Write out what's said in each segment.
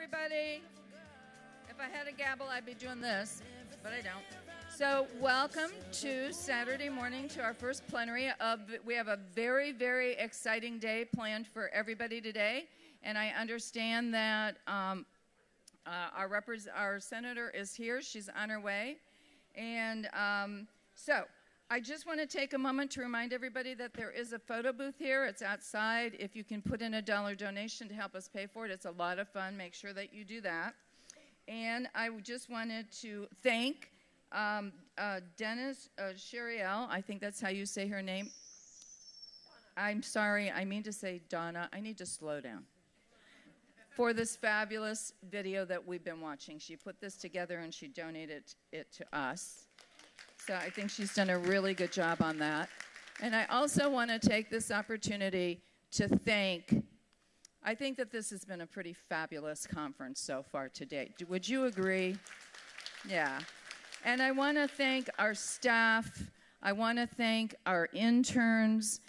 everybody. If I had a gavel, I'd be doing this, but I don't. So welcome to Saturday morning to our first plenary. We have a very, very exciting day planned for everybody today, and I understand that our senator is here. She's on her way. And so I just want to take a moment to remind everybody that there is a photo booth here. It's outside. If you can put in a $1 donation to help us pay for it, it's a lot of fun. Make sure that you do that. And I just wanted to thank Dennis Sheriel. I think that's how you say her name. I'm sorry. I mean to say Donna. I need to slow down. For this fabulous video that we've been watching. She put this together and she donated it to us. So I think she's done a really good job on that. And I also want to take this opportunity to I think that this has been a pretty fabulous conference so far to date. Would you agree? Yeah. And I want to thank our staff. I want to thank our interns.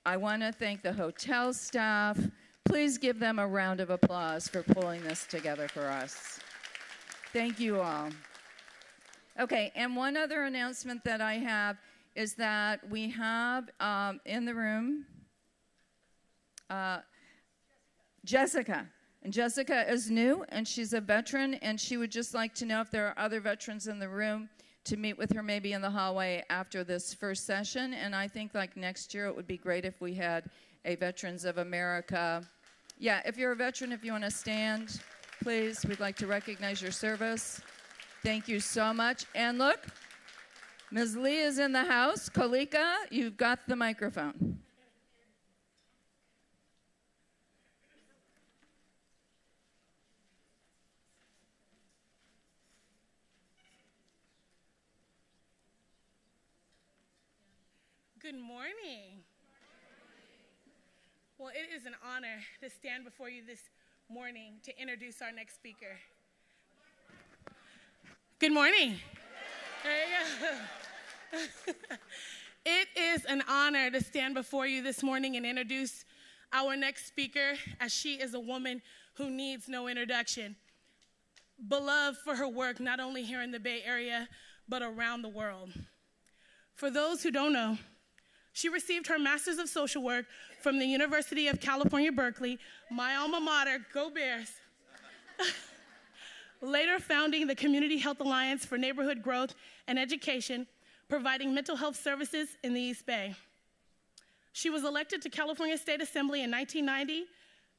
I want to thank the hotel staff. Please give them a round of applause for pulling this together for us. Thank you all. Okay, and one other announcement that I have is that we have in the room Jessica. And Jessica is new, and she's a veteran, and she would just like to know if there are other veterans in the room to meet with her maybe in the hallway after this first session. And I think like next year it would be great if we had a Veterans of America. Yeah, if you're a veteran, if you want to stand, please, we'd like to recognize your service. Thank you so much. And look, Ms. Lee is in the house. Kolika, you've got the microphone. Good morning. Well, it is an honor to stand before you this morning to introduce our next speaker. Good morning. There you go. It is an honor to stand before you this morning and introduce our next speaker, as she is a woman who needs no introduction. Beloved for her work, not only here in the Bay Area, but around the world. For those who don't know, she received her Master's of Social Work from the University of California, Berkeley, my alma mater, go Bears. Later founding the Community Health Alliance for Neighborhood Growth and Education, providing mental health services in the East Bay. She was elected to California State Assembly in 1990,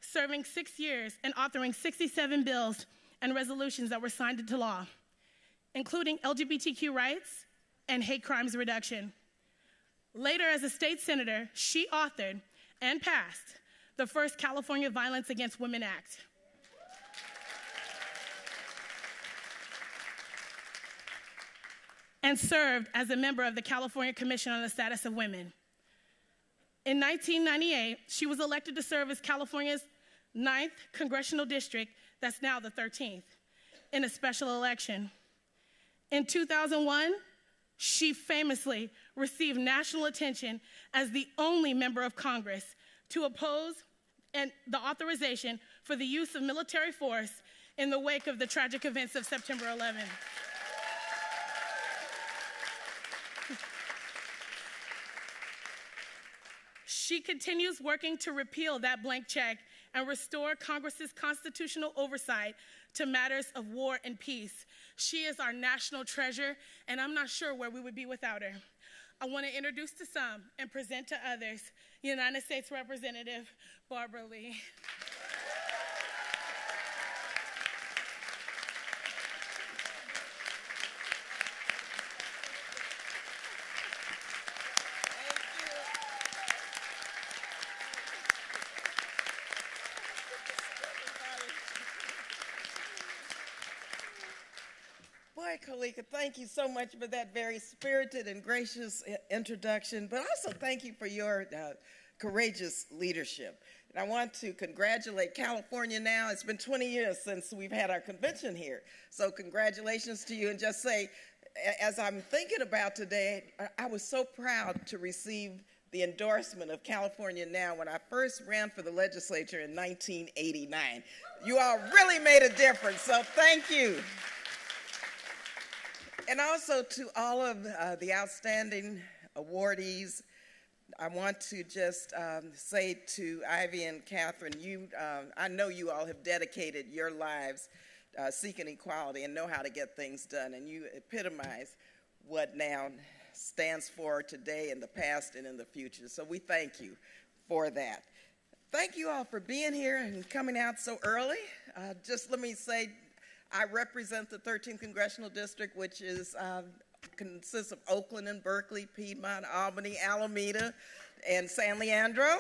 serving 6 years and authoring 67 bills and resolutions that were signed into law, including LGBTQ rights and hate crimes reduction. Later, as a state senator, she authored and passed the first California Violence Against Women Act. And served as a member of the California Commission on the Status of Women. In 1998, she was elected to serve as California's 9th congressional district, that's now the 13th, in a special election. In 2001, she famously received national attention as the only member of Congress to oppose the authorization for the use of military force in the wake of the tragic events of September 11. She continues working to repeal that blank check and restore Congress's constitutional oversight to matters of war and peace. She is our national treasure, and I'm not sure where we would be without her. I want to introduce to some and present to others United States Representative Barbara Lee. Kolika, thank you so much for that very spirited and gracious introduction, but also thank you for your courageous leadership. And I want to congratulate California now. It's been 20 years since we've had our convention here. So congratulations to you, and just say, as I'm thinking about today, I was so proud to receive the endorsement of California Now when I first ran for the legislature in 1989. You all really made a difference, so thank you. And also to all of the outstanding awardees, I want to just say to Ivy and Catherine, I know you all have dedicated your lives seeking equality and know how to get things done, and you epitomize what NOW stands for today, in the past, and in the future. So we thank you for that. Thank you all for being here and coming out so early. Just let me say, I represent the 13th Congressional District, which consists of Oakland and Berkeley, Piedmont, Albany, Alameda, and San Leandro.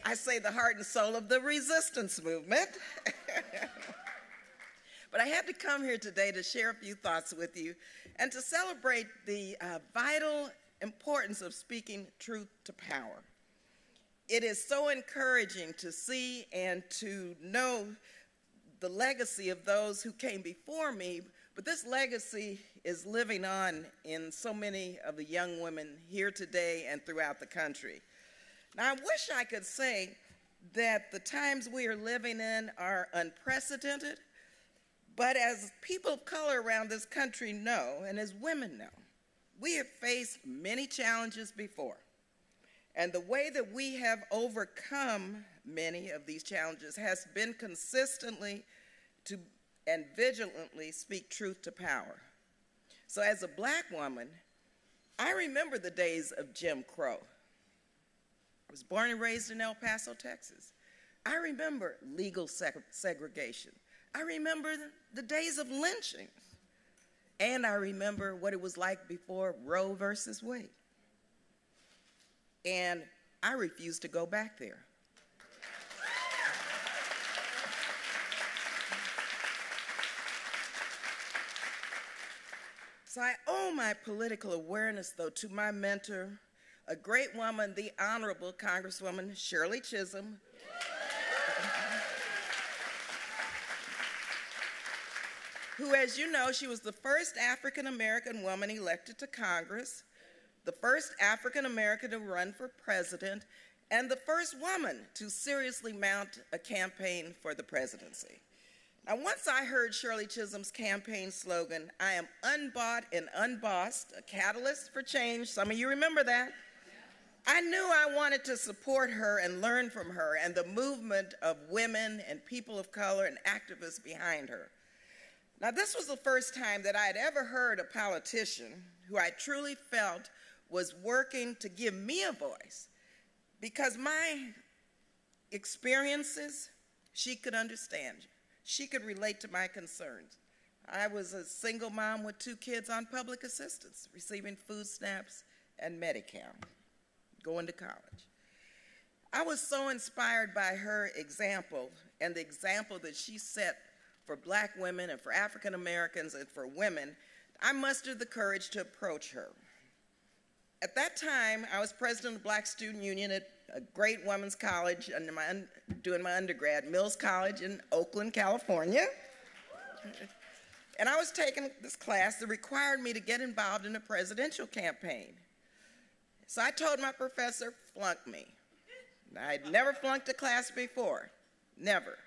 I say the heart and soul of the resistance movement. But I had to come here today to share a few thoughts with you and to celebrate the vital importance of speaking truth to power. It is so encouraging to see and to know the legacy of those who came before me, but this legacy is living on in so many of the young women here today and throughout the country. Now, I wish I could say that the times we are living in are unprecedented, but as people of color around this country know, and as women know, we have faced many challenges before. And the way that we have overcome many of these challenges has been consistently and vigilantly speak truth to power. So as a Black woman, I remember the days of Jim Crow. I was born and raised in El Paso, Texas. I remember legal segregation. I remember the days of lynching. And I remember what it was like before Roe versus Wade. And I refuse to go back there. So I owe my political awareness, though, to my mentor, a great woman, the Honorable Congresswoman Shirley Chisholm, who, as you know, she was the first African-American woman elected to Congress, the first African-American to run for president, and the first woman to seriously mount a campaign for the presidency. Now, once I heard Shirley Chisholm's campaign slogan, "I am unbought and unbossed, a catalyst for change," some of you remember that, I knew I wanted to support her and learn from her and the movement of women and people of color and activists behind her. Now, this was the first time that I had ever heard a politician who I truly felt was working to give me a voice, because my experiences, she could understand. She could relate to my concerns. I was a single mom with 2 kids on public assistance, receiving food stamps and Medi-Cal, going to college. I was so inspired by her example and the example that she set for Black women and for African Americans and for women. I mustered the courage to approach her. At that time, I was president of the Black Student Union at a great women's college doing my undergrad, Mills College in Oakland, California. And I was taking this class that required me to get involved in a presidential campaign. So I told my professor, flunk me. I'd never flunked a class before, never.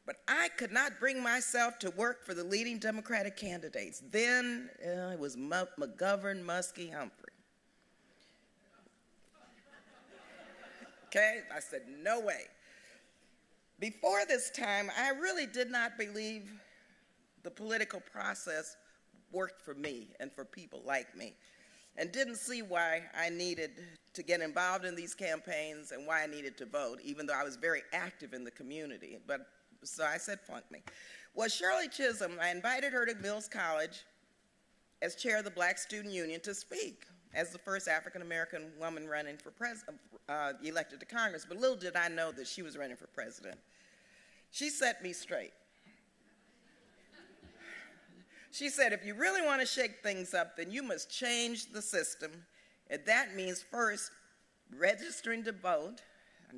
But I could not bring myself to work for the leading Democratic candidates. Then it was McGovern, Muskie, Humphrey. Okay, I said, no way. Before this time, I really did not believe the political process worked for me and for people like me, and didn't see why I needed to get involved in these campaigns and why I needed to vote, even though I was very active in the community. So I said, flunk me. Well, Shirley Chisholm, I invited her to Mills College as chair of the Black Student Union to speak as the first African-American woman running for elected to Congress. But little did I know that she was running for president. She set me straight. She said, if you really want to shake things up, then you must change the system. And that means first registering to vote.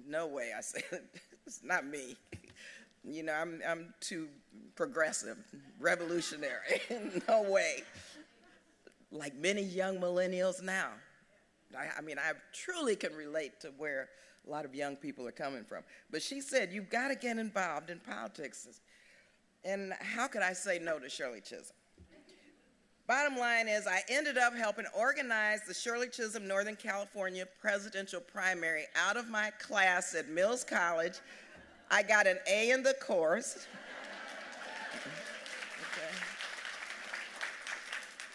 No way, I said, it's not me. You know, I'm too progressive, revolutionary. No way. Like many young millennials now. I mean, I truly can relate to where a lot of young people are coming from. But she said, you've got to get involved in politics. And how could I say no to Shirley Chisholm? Bottom line is, I ended up helping organize the Shirley Chisholm Northern California presidential primary out of my class at Mills College. I got an A in the course. Okay.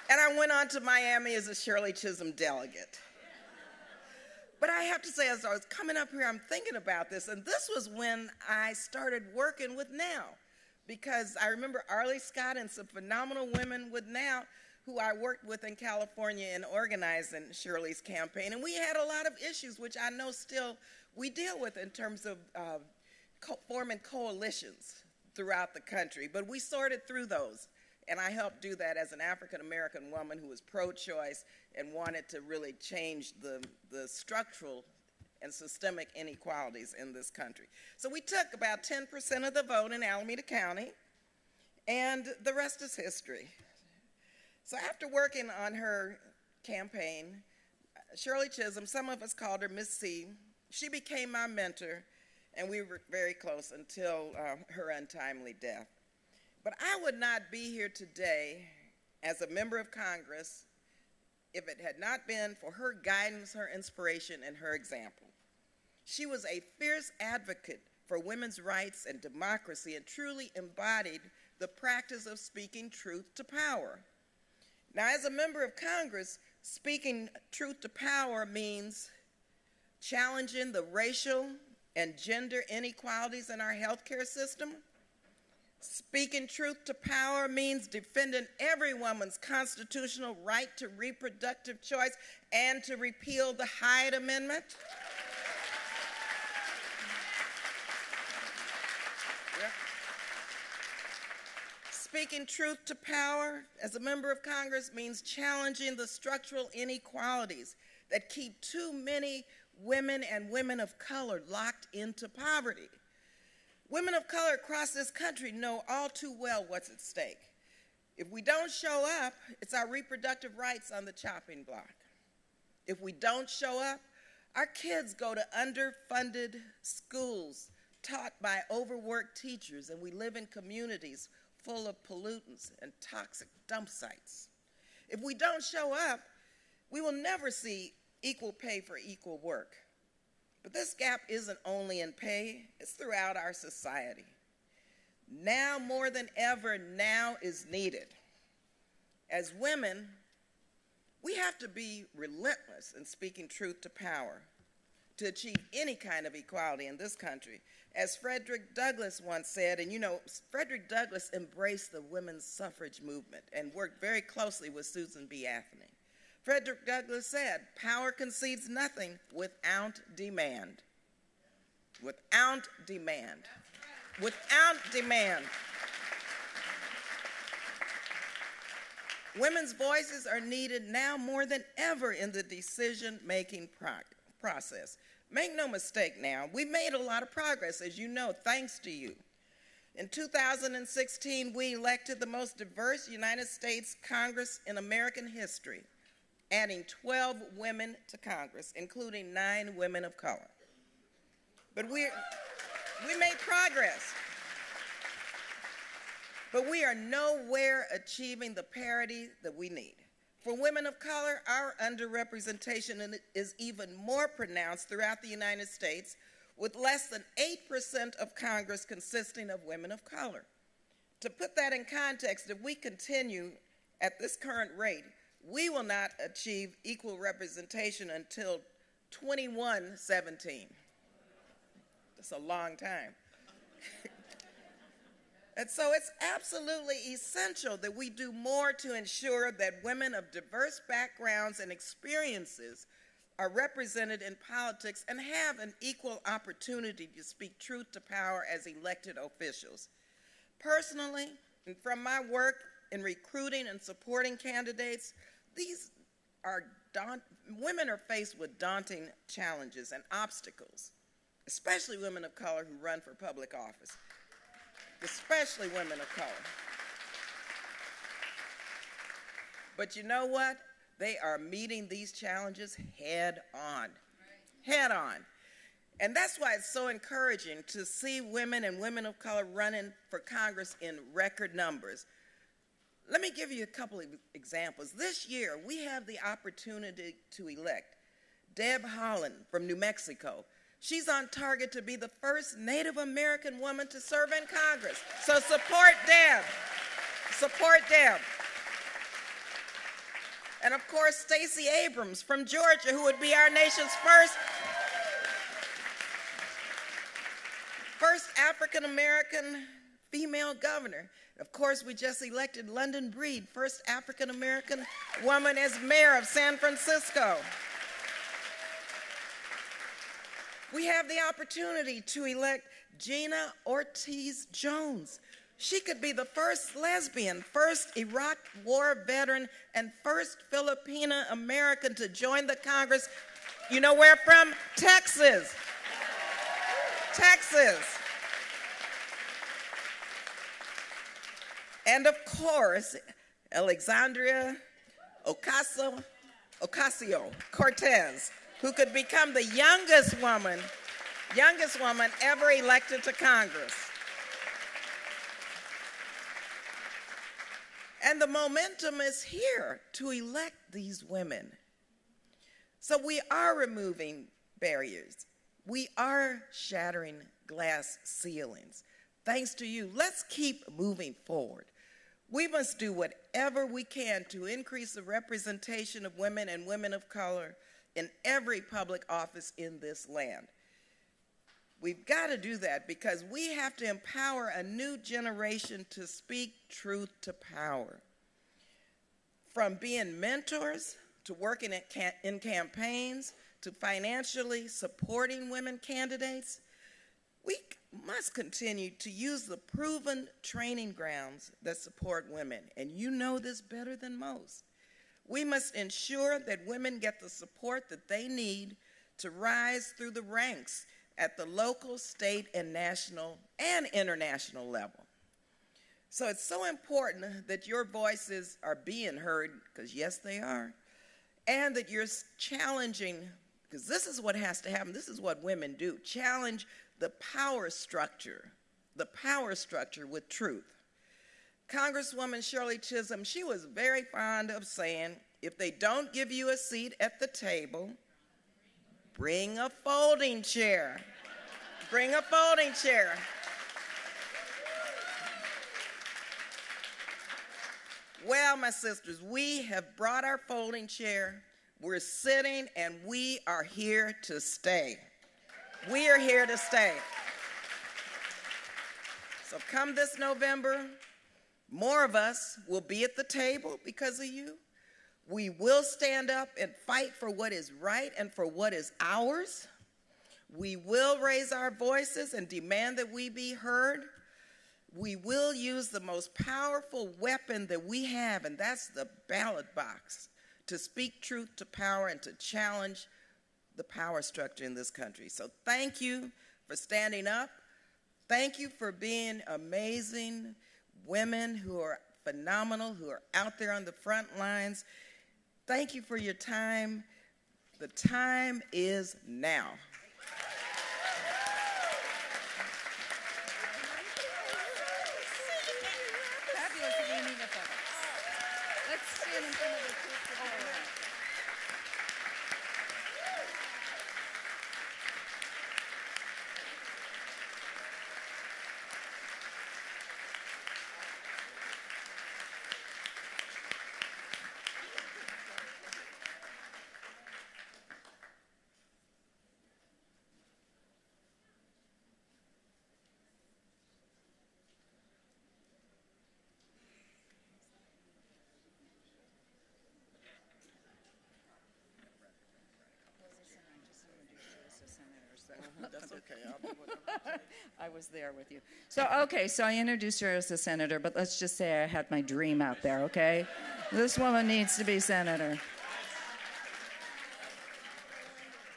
And I went on to Miami as a Shirley Chisholm delegate. But I have to say, as I was coming up here, I'm thinking about this, and this was when I started working with NOW, because I remember Arlie Scott and some phenomenal women with NOW who I worked with in California in organizing Shirley's campaign, and we had a lot of issues, which I know still we deal with in terms of forming coalitions throughout the country, but we sorted through those. And I helped do that as an African-American woman who was pro-choice and wanted to really change the structural and systemic inequalities in this country. So we took about 10% of the vote in Alameda County, and the rest is history. So after working on her campaign, Shirley Chisholm, some of us called her Miss C, she became my mentor, and we were very close until her untimely death. But I would not be here today as a member of Congress if it had not been for her guidance, her inspiration, and her example. She was a fierce advocate for women's rights and democracy and truly embodied the practice of speaking truth to power. Now, as a member of Congress, speaking truth to power means challenging the racial and gender inequalities in our healthcare system. Speaking truth to power means defending every woman's constitutional right to reproductive choice and to repeal the Hyde Amendment. Yep. Speaking truth to power as a member of Congress means challenging the structural inequalities that keep too many women and women of color locked into poverty. Women of color across this country know all too well what's at stake. If we don't show up, it's our reproductive rights on the chopping block. If we don't show up, our kids go to underfunded schools taught by overworked teachers, and we live in communities full of pollutants and toxic dump sites. If we don't show up, we will never see equal pay for equal work. But this gap isn't only in pay, it's throughout our society. Now more than ever, now is needed. As women, we have to be relentless in speaking truth to power to achieve any kind of equality in this country. As Frederick Douglass once said, and you know, Frederick Douglass embraced the women's suffrage movement and worked very closely with Susan B. Anthony. Frederick Douglass said, power concedes nothing without demand. Without demand. Without demand. Women's voices are needed now more than ever in the decision-making process. Make no mistake now, we made a lot of progress, as you know, thanks to you. In 2016, we elected the most diverse United States Congress in American history, adding 12 women to Congress, including 9 women of color. But we made progress. But we are nowhere achieving the parity that we need. For women of color, our underrepresentation is even more pronounced throughout the United States, with less than 8% of Congress consisting of women of color. To put that in context, if we continue at this current rate, we will not achieve equal representation until 2117. That's a long time. And so it's absolutely essential that we do more to ensure that women of diverse backgrounds and experiences are represented in politics and have an equal opportunity to speak truth to power as elected officials. Personally, and from my work in recruiting and supporting candidates, women are faced with daunting challenges and obstacles, especially women of color who run for public office. Especially women of color. But you know what? They are meeting these challenges head on, head on. And that's why it's so encouraging to see women and women of color running for Congress in record numbers. Let me give you a couple of examples. This year, we have the opportunity to elect Deb Haaland from New Mexico. She's on target to be the first Native American woman to serve in Congress. So support Deb. Support Deb. And of course, Stacey Abrams from Georgia, who would be our nation's first African-American female governor. Of course, we just elected London Breed, first African-American woman as mayor of San Francisco. We have the opportunity to elect Gina Ortiz Jones. She could be the first lesbian, first Iraq War veteran, and first Filipina American to join the Congress. You know where from? Texas. Texas. And of course, Alexandria Ocasio-Cortez, who could become the youngest woman ever elected to Congress. And the momentum is here to elect these women. So we are removing barriers. We are shattering glass ceilings. Thanks to you, let's keep moving forward. We must do whatever we can to increase the representation of women and women of color in every public office in this land. We've got to do that because we have to empower a new generation to speak truth to power. From being mentors to working in campaigns to financially supporting women candidates, we must continue to use the proven training grounds that support women, and you know this better than most. We must ensure that women get the support that they need to rise through the ranks at the local, state, and national and international level. So it's so important that your voices are being heard, because yes, they are, and that you're challenging, because this is what has to happen. This is what women do, challenge the power structure with truth. Congresswoman Shirley Chisholm, she was very fond of saying, if they don't give you a seat at the table, bring a folding chair. Bring a folding chair. Well, my sisters, we have brought our folding chair. We're sitting, and we are here to stay. We are here to stay. So come this November, more of us will be at the table because of you. We will stand up and fight for what is right and for what is ours. We will raise our voices and demand that we be heard. We will use the most powerful weapon that we have, and that's the ballot box, to speak truth to power and to challenge the power structure in this country. So thank you for standing up. Thank you for being amazing women who are phenomenal, who are out there on the front lines. Thank you for your time. The time is now. Fabulous that we need a photo. Let's stand in front of the truth. That's okay. I'll do whatever. I was there with you. So I introduced her as a senator, but let's just say I had my dream out there, okay? This woman needs to be senator.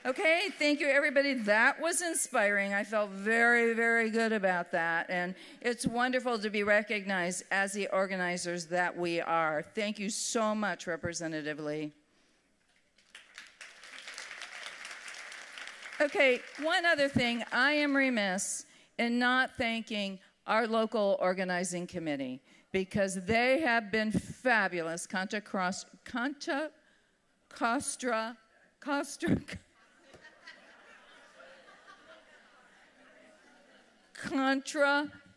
Okay, thank you, everybody. That was inspiring. I felt very, very good about that. And it's wonderful to be recognized as the organizers that we are. Thank you so much, Representative Lee. Okay, one other thing. I am remiss in not thanking our local organizing committee because they have been fabulous. Contra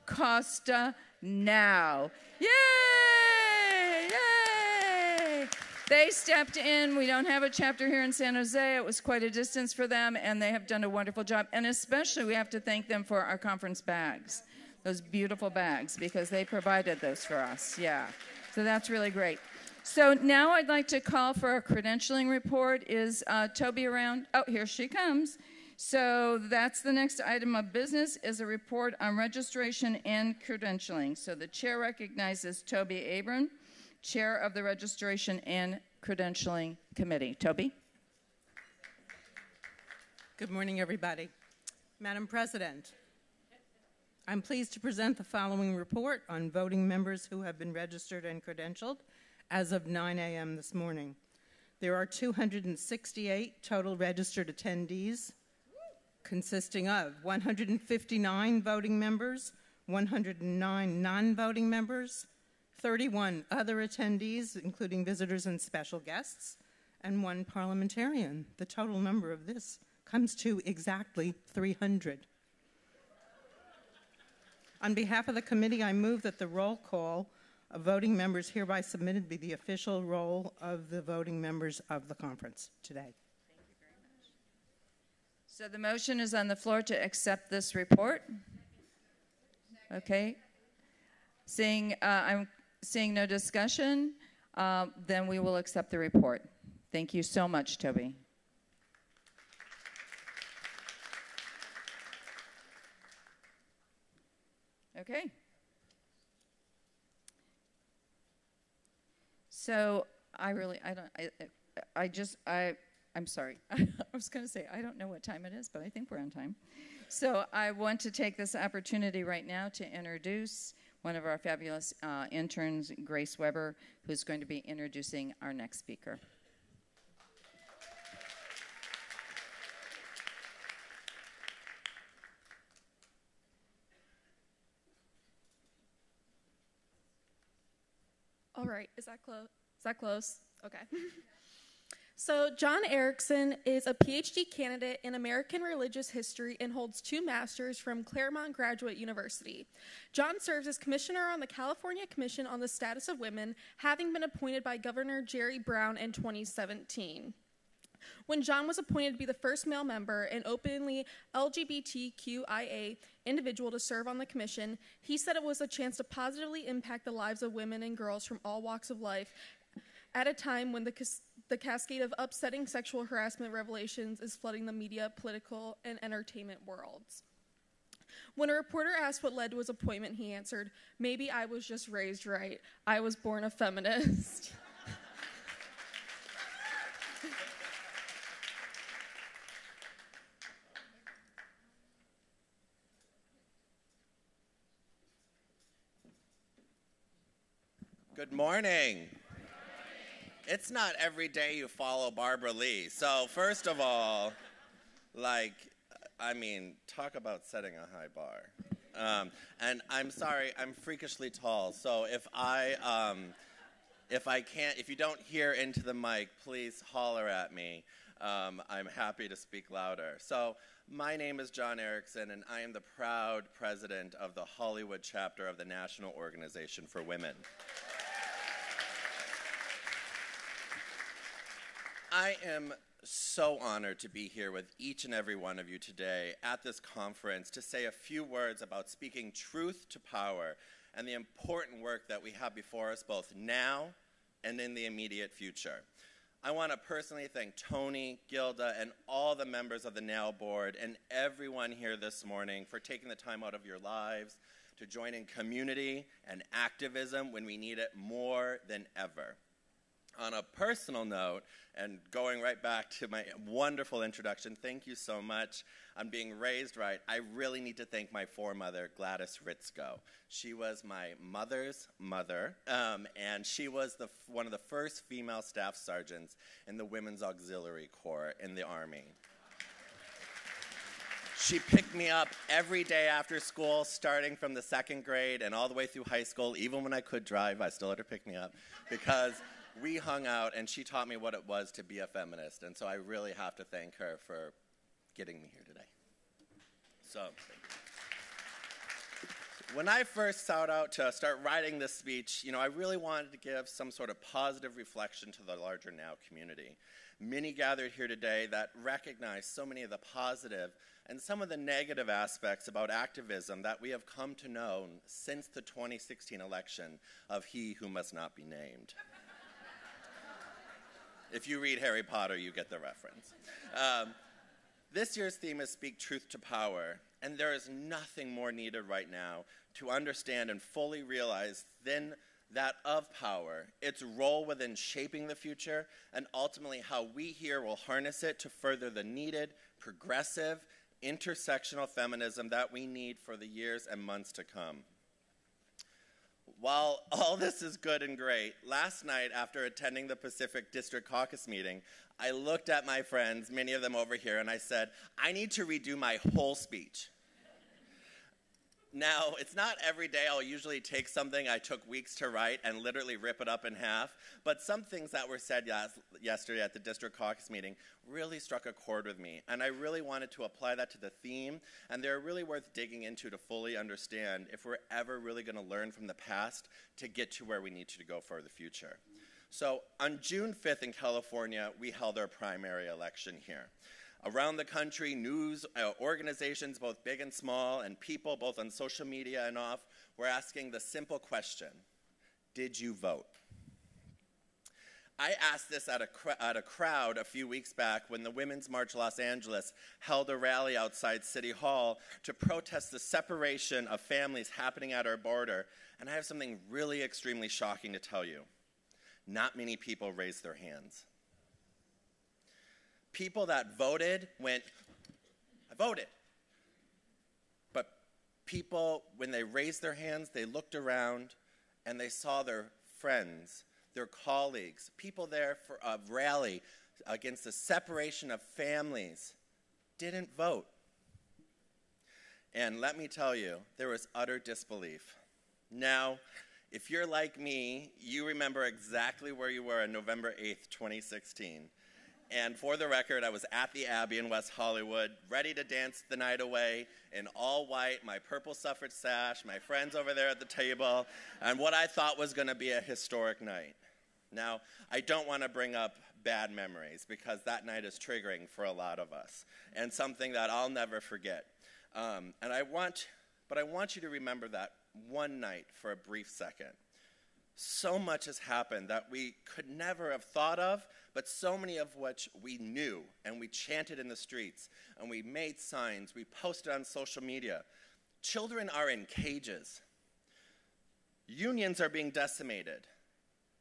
Costa now. Yay! Yay! They stepped in. We don't have a chapter here in San Jose. It was quite a distance for them, and they have done a wonderful job. And especially, we have to thank them for our conference bags, those beautiful bags, because they provided those for us. Yeah. So that's really great. So now I'd like to call for a credentialing report. Is Toby around? Oh, here she comes. So that's the next item of business, is a report on registration and credentialing. So the chair recognizes Toby Abram, chair of the Registration and Credentialing Committee. Toby? Good morning, everybody. Madam President, I'm pleased to present the following report on voting members who have been registered and credentialed as of 9 a.m. this morning. There are 268 total registered attendees, consisting of 159 voting members, 109 non-voting members, 31 other attendees, including visitors and special guests, and 1 parliamentarian. The total number of this comes to exactly 300. On behalf of the committee, I move that the roll call of voting members hereby submitted be the official roll of the voting members of the conference today. So the motion is on the floor to accept this report. Okay. I'm seeing no discussion, then we will accept the report. Thank you so much, Toby. Okay. So I'm sorry. I was going to say, I don't know what time it is, but I think we're on time. So I want to take this opportunity right now to introduce one of our fabulous interns, Grace Weber, who's going to be introducing our next speaker. All right, is that close? Is that close? Okay. So John Erickson is a PhD candidate in American Religious History and holds 2 masters from Claremont Graduate University. John serves as commissioner on the California Commission on the Status of Women, having been appointed by Governor Jerry Brown in 2017. When John was appointed to be the first male member and openly LGBTQIA individual to serve on the commission, he said it was a chance to positively impact the lives of women and girls from all walks of life at a time when the cascade of upsetting sexual harassment revelations is flooding the media, political, and entertainment worlds. When a reporter asked what led to his appointment, he answered, "Maybe I was just raised right. I was born a feminist." Good morning. It's not every day you follow Barbara Lee. So first of all, talk about setting a high bar. And I'm sorry, I'm freakishly tall. So if you don't hear into the mic, please holler at me. I'm happy to speak louder. So my name is John Erickson, and I am the proud president of the Hollywood chapter of the National Organization for Women. I am so honored to be here with each and every one of you today at this conference to say a few words about speaking truth to power and the important work that we have before us both now and in the immediate future. I want to personally thank Tony, Gilda, and all the members of the NOW board and everyone here this morning for taking the time out of your lives to join in community and activism when we need it more than ever. On a personal note, and going right back to my wonderful introduction, thank you so much on being raised right. I really need to thank my foremother, Gladys Ritzko. She was my mother's mother, and she was one of the first female staff sergeants in the Women's Auxiliary Corps in the Army. She picked me up every day after school, starting from the second grade and all the way through high school. Even when I could drive, I still had her pick me up because we hung out and she taught me what it was to be a feminist. And so I really have to thank her for getting me here today. So, when I first sought out to start writing this speech, I really wanted to give some sort of positive reflection to the larger NOW community. Many gathered here today that recognize so many of the positive and some of the negative aspects about activism that we have come to know since the 2016 election of He Who Must Not Be Named. If you read Harry Potter, you get the reference. This year's theme is Speak Truth to Power, and there is nothing more needed right now to understand and fully realize than that of power, its role within shaping the future, and ultimately how we here will harness it to further the needed, progressive, intersectional feminism that we need for the years and months to come. While all this is good and great, last night after attending the Pacific District Caucus meeting, I looked at my friends, many of them over here, and I said, I need to redo my whole speech. Now, it's not every day I'll usually take something I took weeks to write and literally rip it up in half, but some things that were said yesterday at the District Caucus meeting really struck a chord with me, and I really wanted to apply that to the theme, and they're really worth digging into to fully understand if we're ever really going to learn from the past to get to where we need to go for the future. So, on June 5th in California, we held our primary election here. Around the country, news organizations, both big and small, and people, both on social media and off, were asking the simple question, did you vote? I asked this at a crowd a few weeks back when the Women's March Los Angeles held a rally outside City Hall to protest the separation of families happening at our border, and I have something really extremely shocking to tell you. Not many people raised their hands. People that voted went, I voted. But people, when they raised their hands, they looked around and they saw their friends, their colleagues, people there for a rally against the separation of families, didn't vote. And let me tell you, there was utter disbelief. Now, if you're like me, you remember exactly where you were on November 8th, 2016. And for the record, I was at the Abbey in West Hollywood, ready to dance the night away in all white, my purple suffrage sash, my friends over there at the table, and what I thought was going to be a historic night. Now, I don't want to bring up bad memories because that night is triggering for a lot of us and something that I'll never forget. But I want you to remember that one night for a brief second. So much has happened that we could never have thought of, but so many of which we knew, and we chanted in the streets, and we made signs, we posted on social media. Children are in cages. Unions are being decimated.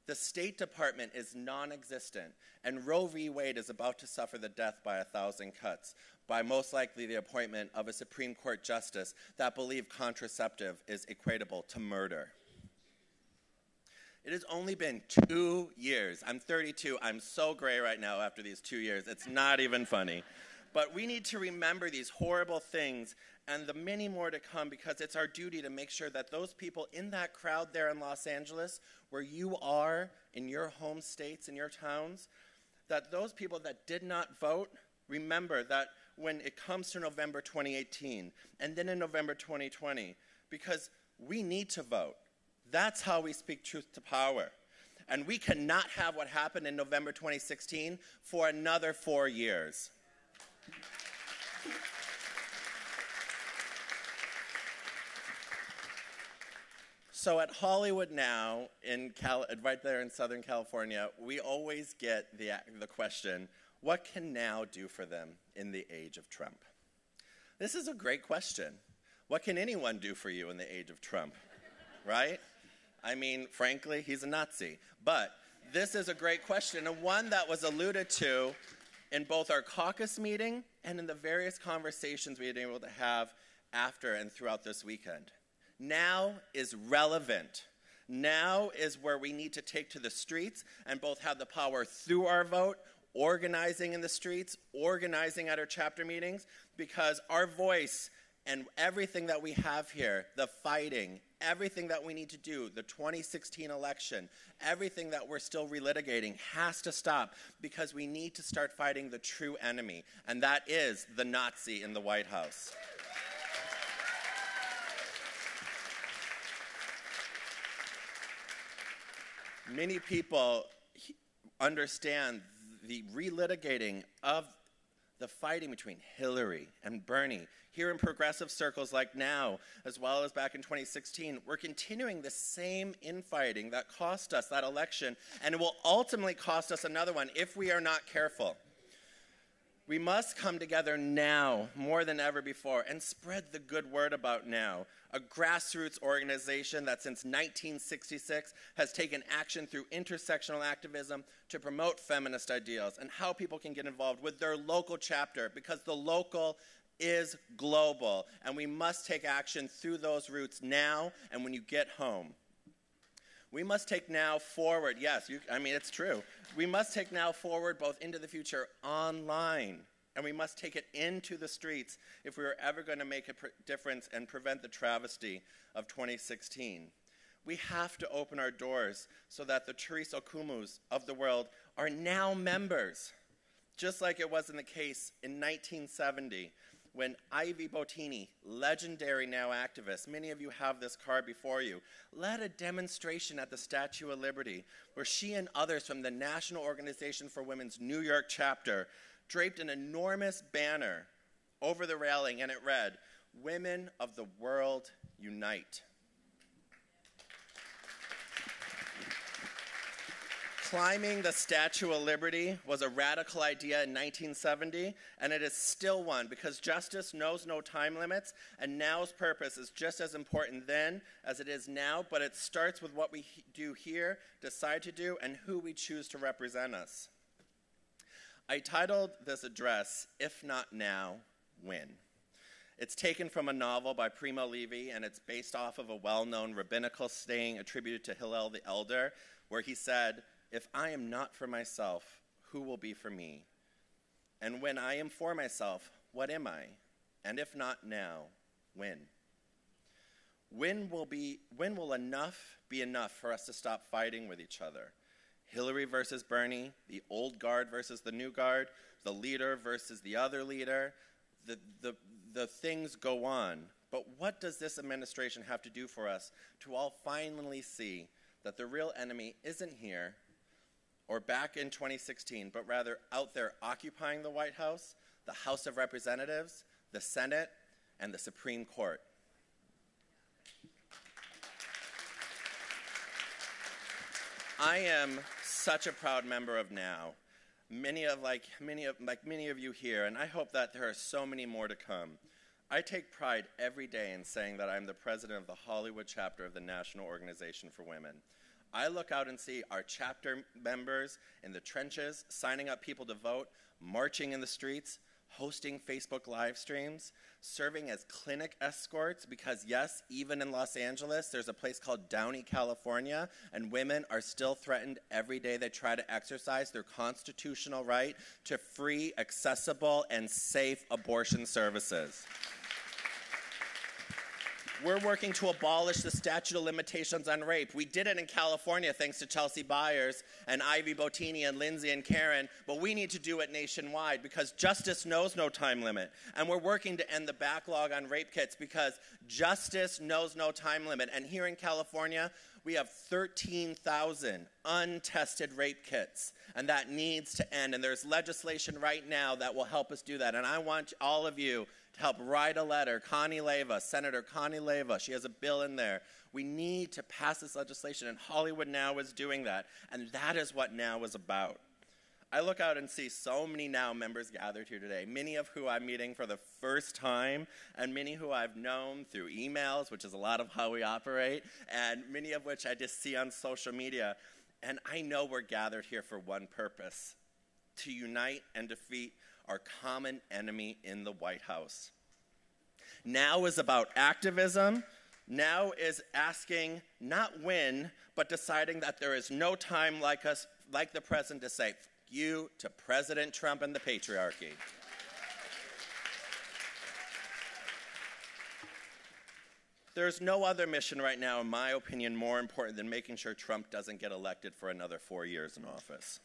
The State Department is non-existent, and Roe v. Wade is about to suffer the death by 1,000 cuts, by most likely the appointment of a Supreme Court justice that believed contraceptive is equatable to murder. It has only been 2 years. I'm 32. I'm so gray right now after these 2 years. It's not even funny. But we need to remember these horrible things and the many more to come because it's our duty to make sure that those people in that crowd there in Los Angeles, where you are, in your home states, in your towns, that those people that did not vote, remember that when it comes to November 2018 and then in November 2020, because we need to vote. That's how we speak truth to power. And we cannot have what happened in November 2016 for another 4 years. So at Hollywood Now, right there in Southern California, we always get the question, what can Now do for them in the age of Trump? This is a great question. What can anyone do for you in the age of Trump, right? I mean, frankly, he's a Nazi. But this is a great question, and one that was alluded to in both our caucus meeting and in the various conversations we had been able to have after and throughout this weekend. Now is relevant. Now is where we need to take to the streets and both have the power through our vote organizing in the streets, organizing at our chapter meetings, because our voice and everything that we have here, the fighting, everything that we need to do, the 2016 election, everything that we're still relitigating has to stop, because we need to start fighting the true enemy, and that is the Nazi in the White House. Many people understand the relitigating of the fighting between Hillary and Bernie. Here in progressive circles like now, as well as back in 2016, we're continuing the same infighting that cost us that election, and it will ultimately cost us another one if we are not careful. We must come together now more than ever before and spread the good word about Now, a grassroots organization that since 1966 has taken action through intersectional activism to promote feminist ideals and how people can get involved with their local chapter, because the local is global, and we must take action through those roots now and when you get home. We must take Now forward. Yes, it's true. We must take Now forward both into the future online, and we must take it into the streets if we are ever going to make a difference and prevent the travesty of 2016. We have to open our doors so that the Teresa Okumus of the world are now members, just like it was in the case in 1970, when Ivy Bottini, legendary Now activist, many of you have this card before you, led a demonstration at the Statue of Liberty where she and others from the National Organization for Women's New York chapter draped an enormous banner over the railing, and it read, "Women of the world unite." Climbing the Statue of Liberty was a radical idea in 1970, and it is still one, because justice knows no time limits, and Now's purpose is just as important then as it is now, but it starts with what we do here, decide to do, and who we choose to represent us. I titled this address, "If Not Now, When?" It's taken from a novel by Primo Levi, and it's based off of a well-known rabbinical saying attributed to Hillel the Elder, where he said, "If I am not for myself, who will be for me? And when I am for myself, what am I? And if not now, when? When will enough be enough for us to stop fighting with each other? Hillary versus Bernie, the old guard versus the new guard, the leader versus the other leader, the things go on. But what does this administration have to do for us to all finally see that the real enemy isn't here or back in 2016, but rather out there occupying the White House, the House of Representatives, the Senate, and the Supreme Court? I am such a proud member of Now. Many of you here, and I hope that there are so many more to come. I take pride every day in saying that I'm the president of the Hollywood chapter of the National Organization for Women. I look out and see our chapter members in the trenches, signing up people to vote, marching in the streets, hosting Facebook live streams, serving as clinic escorts, because yes, even in Los Angeles, there's a place called Downey, California, and women are still threatened every day they try to exercise their constitutional right to free, accessible, and safe abortion services. We're working to abolish the statute of limitations on rape. We did it in California thanks to Chelsea Byers and Ivy Bottini and Lindsay and Karen, but we need to do it nationwide because justice knows no time limit. And we're working to end the backlog on rape kits because justice knows no time limit. And here in California, we have 13,000 untested rape kits, and that needs to end. And there's legislation right now that will help us do that. And I want all of you to help write a letter. Connie Leyva, Senator Connie Leyva, she has a bill in there. We need to pass this legislation, and Hollywood Now is doing that. And that is what Now is about. I look out and see so many Now members gathered here today, many of who I'm meeting for the first time, and many who I've known through emails, which is a lot of how we operate, and many of which I just see on social media. And I know we're gathered here for one purpose: to unite and defeat our common enemy in the White House. Now is about activism. Now is asking not when, but deciding that there is no time like the present to say, you to President Trump and the patriarchy. There's no other mission right now, in my opinion, more important than making sure Trump doesn't get elected for another 4 years in office.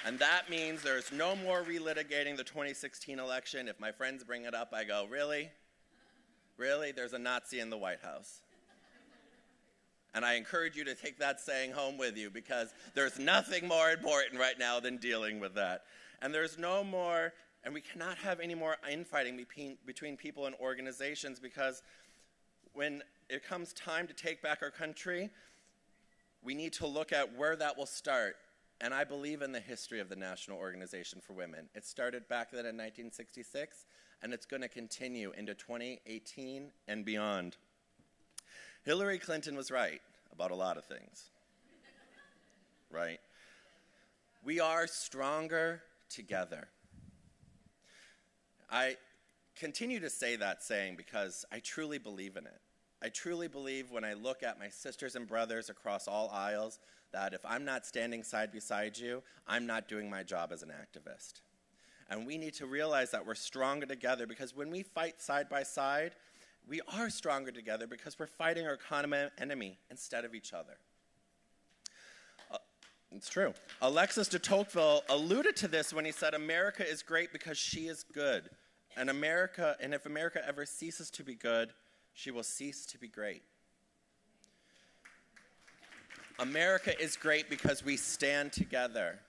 And that means there's no more relitigating the 2016 election. If my friends bring it up, I go, really? Really? There's a Nazi in the White House. And I encourage you to take that saying home with you, because there's nothing more important right now than dealing with that. And there's no more, and we cannot have any more infighting between people and organizations, because when it comes time to take back our country, we need to look at where that will start. And I believe in the history of the National Organization for Women. It started back then in 1966, and it's going to continue into 2018 and beyond. Hillary Clinton was right about a lot of things, right? We are stronger together. I continue to say that saying because I truly believe in it. I truly believe when I look at my sisters and brothers across all aisles that if I'm not standing side beside you, I'm not doing my job as an activist. And we need to realize that we're stronger together, because when we fight side by side, we are stronger together because we're fighting our common enemy instead of each other. It's true. Alexis de Tocqueville alluded to this when he said, America is great because she is good. And if America ever ceases to be good, she will cease to be great. America is great because we stand together.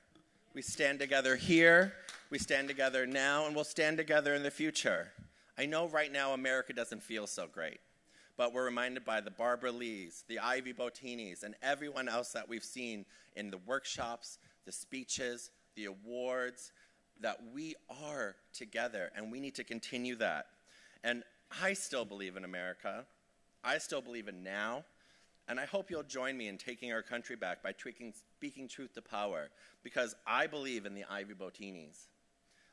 We stand together here, we stand together now, and we'll stand together in the future. I know right now America doesn't feel so great, but we're reminded by the Barbara Lees, the Ivy Botinis, and everyone else that we've seen in the workshops, the speeches, the awards, that we are together, and we need to continue that. And I still believe in America. I still believe in now. And I hope you'll join me in taking our country back by speaking truth to power, because I believe in the Ivy Botinis.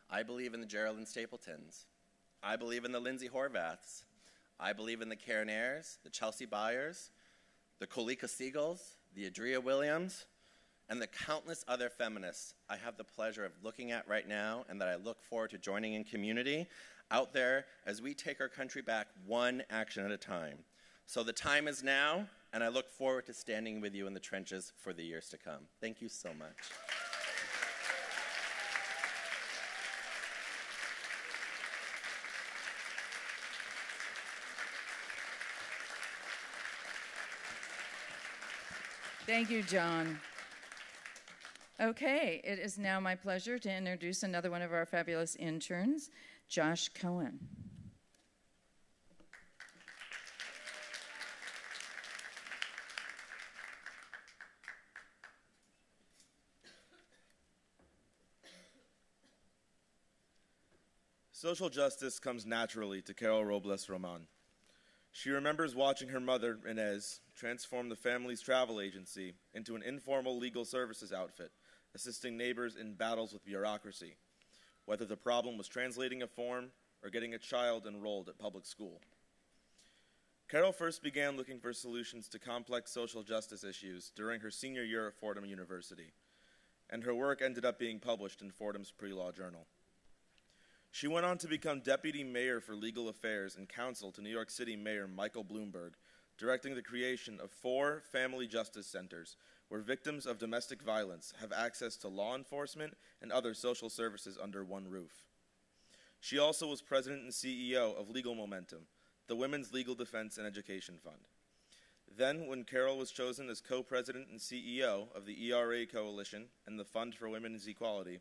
I believe in the Geraldine Stapletons. I believe in the Lindsay Horvaths. I believe in the Karen Ayers, the Chelsea Byers, the Kolika Siegels, the Adria Williams, and the countless other feminists I have the pleasure of looking at right now, and that I look forward to joining in community out there as we take our country back one action at a time. So the time is now, and I look forward to standing with you in the trenches for the years to come. Thank you so much. Thank you, John. Okay, it is now my pleasure to introduce another one of our fabulous interns, Josh Cohen. Social justice comes naturally to Carole Robles Ramon. She remembers watching her mother, Inez, transform the family's travel agency into an informal legal services outfit, assisting neighbors in battles with bureaucracy, whether the problem was translating a form or getting a child enrolled at public school. Carole first began looking for solutions to complex social justice issues during her senior year at Fordham University, and her work ended up being published in Fordham's Pre-Law Journal. She went on to become Deputy Mayor for Legal Affairs and Counsel to New York City Mayor Michael Bloomberg, directing the creation of 4 family justice centers where victims of domestic violence have access to law enforcement and other social services under one roof. She also was president and CEO of Legal Momentum, the Women's Legal Defense and Education Fund. Then, when Carole was chosen as co-president and CEO of the ERA Coalition and the Fund for Women's Equality,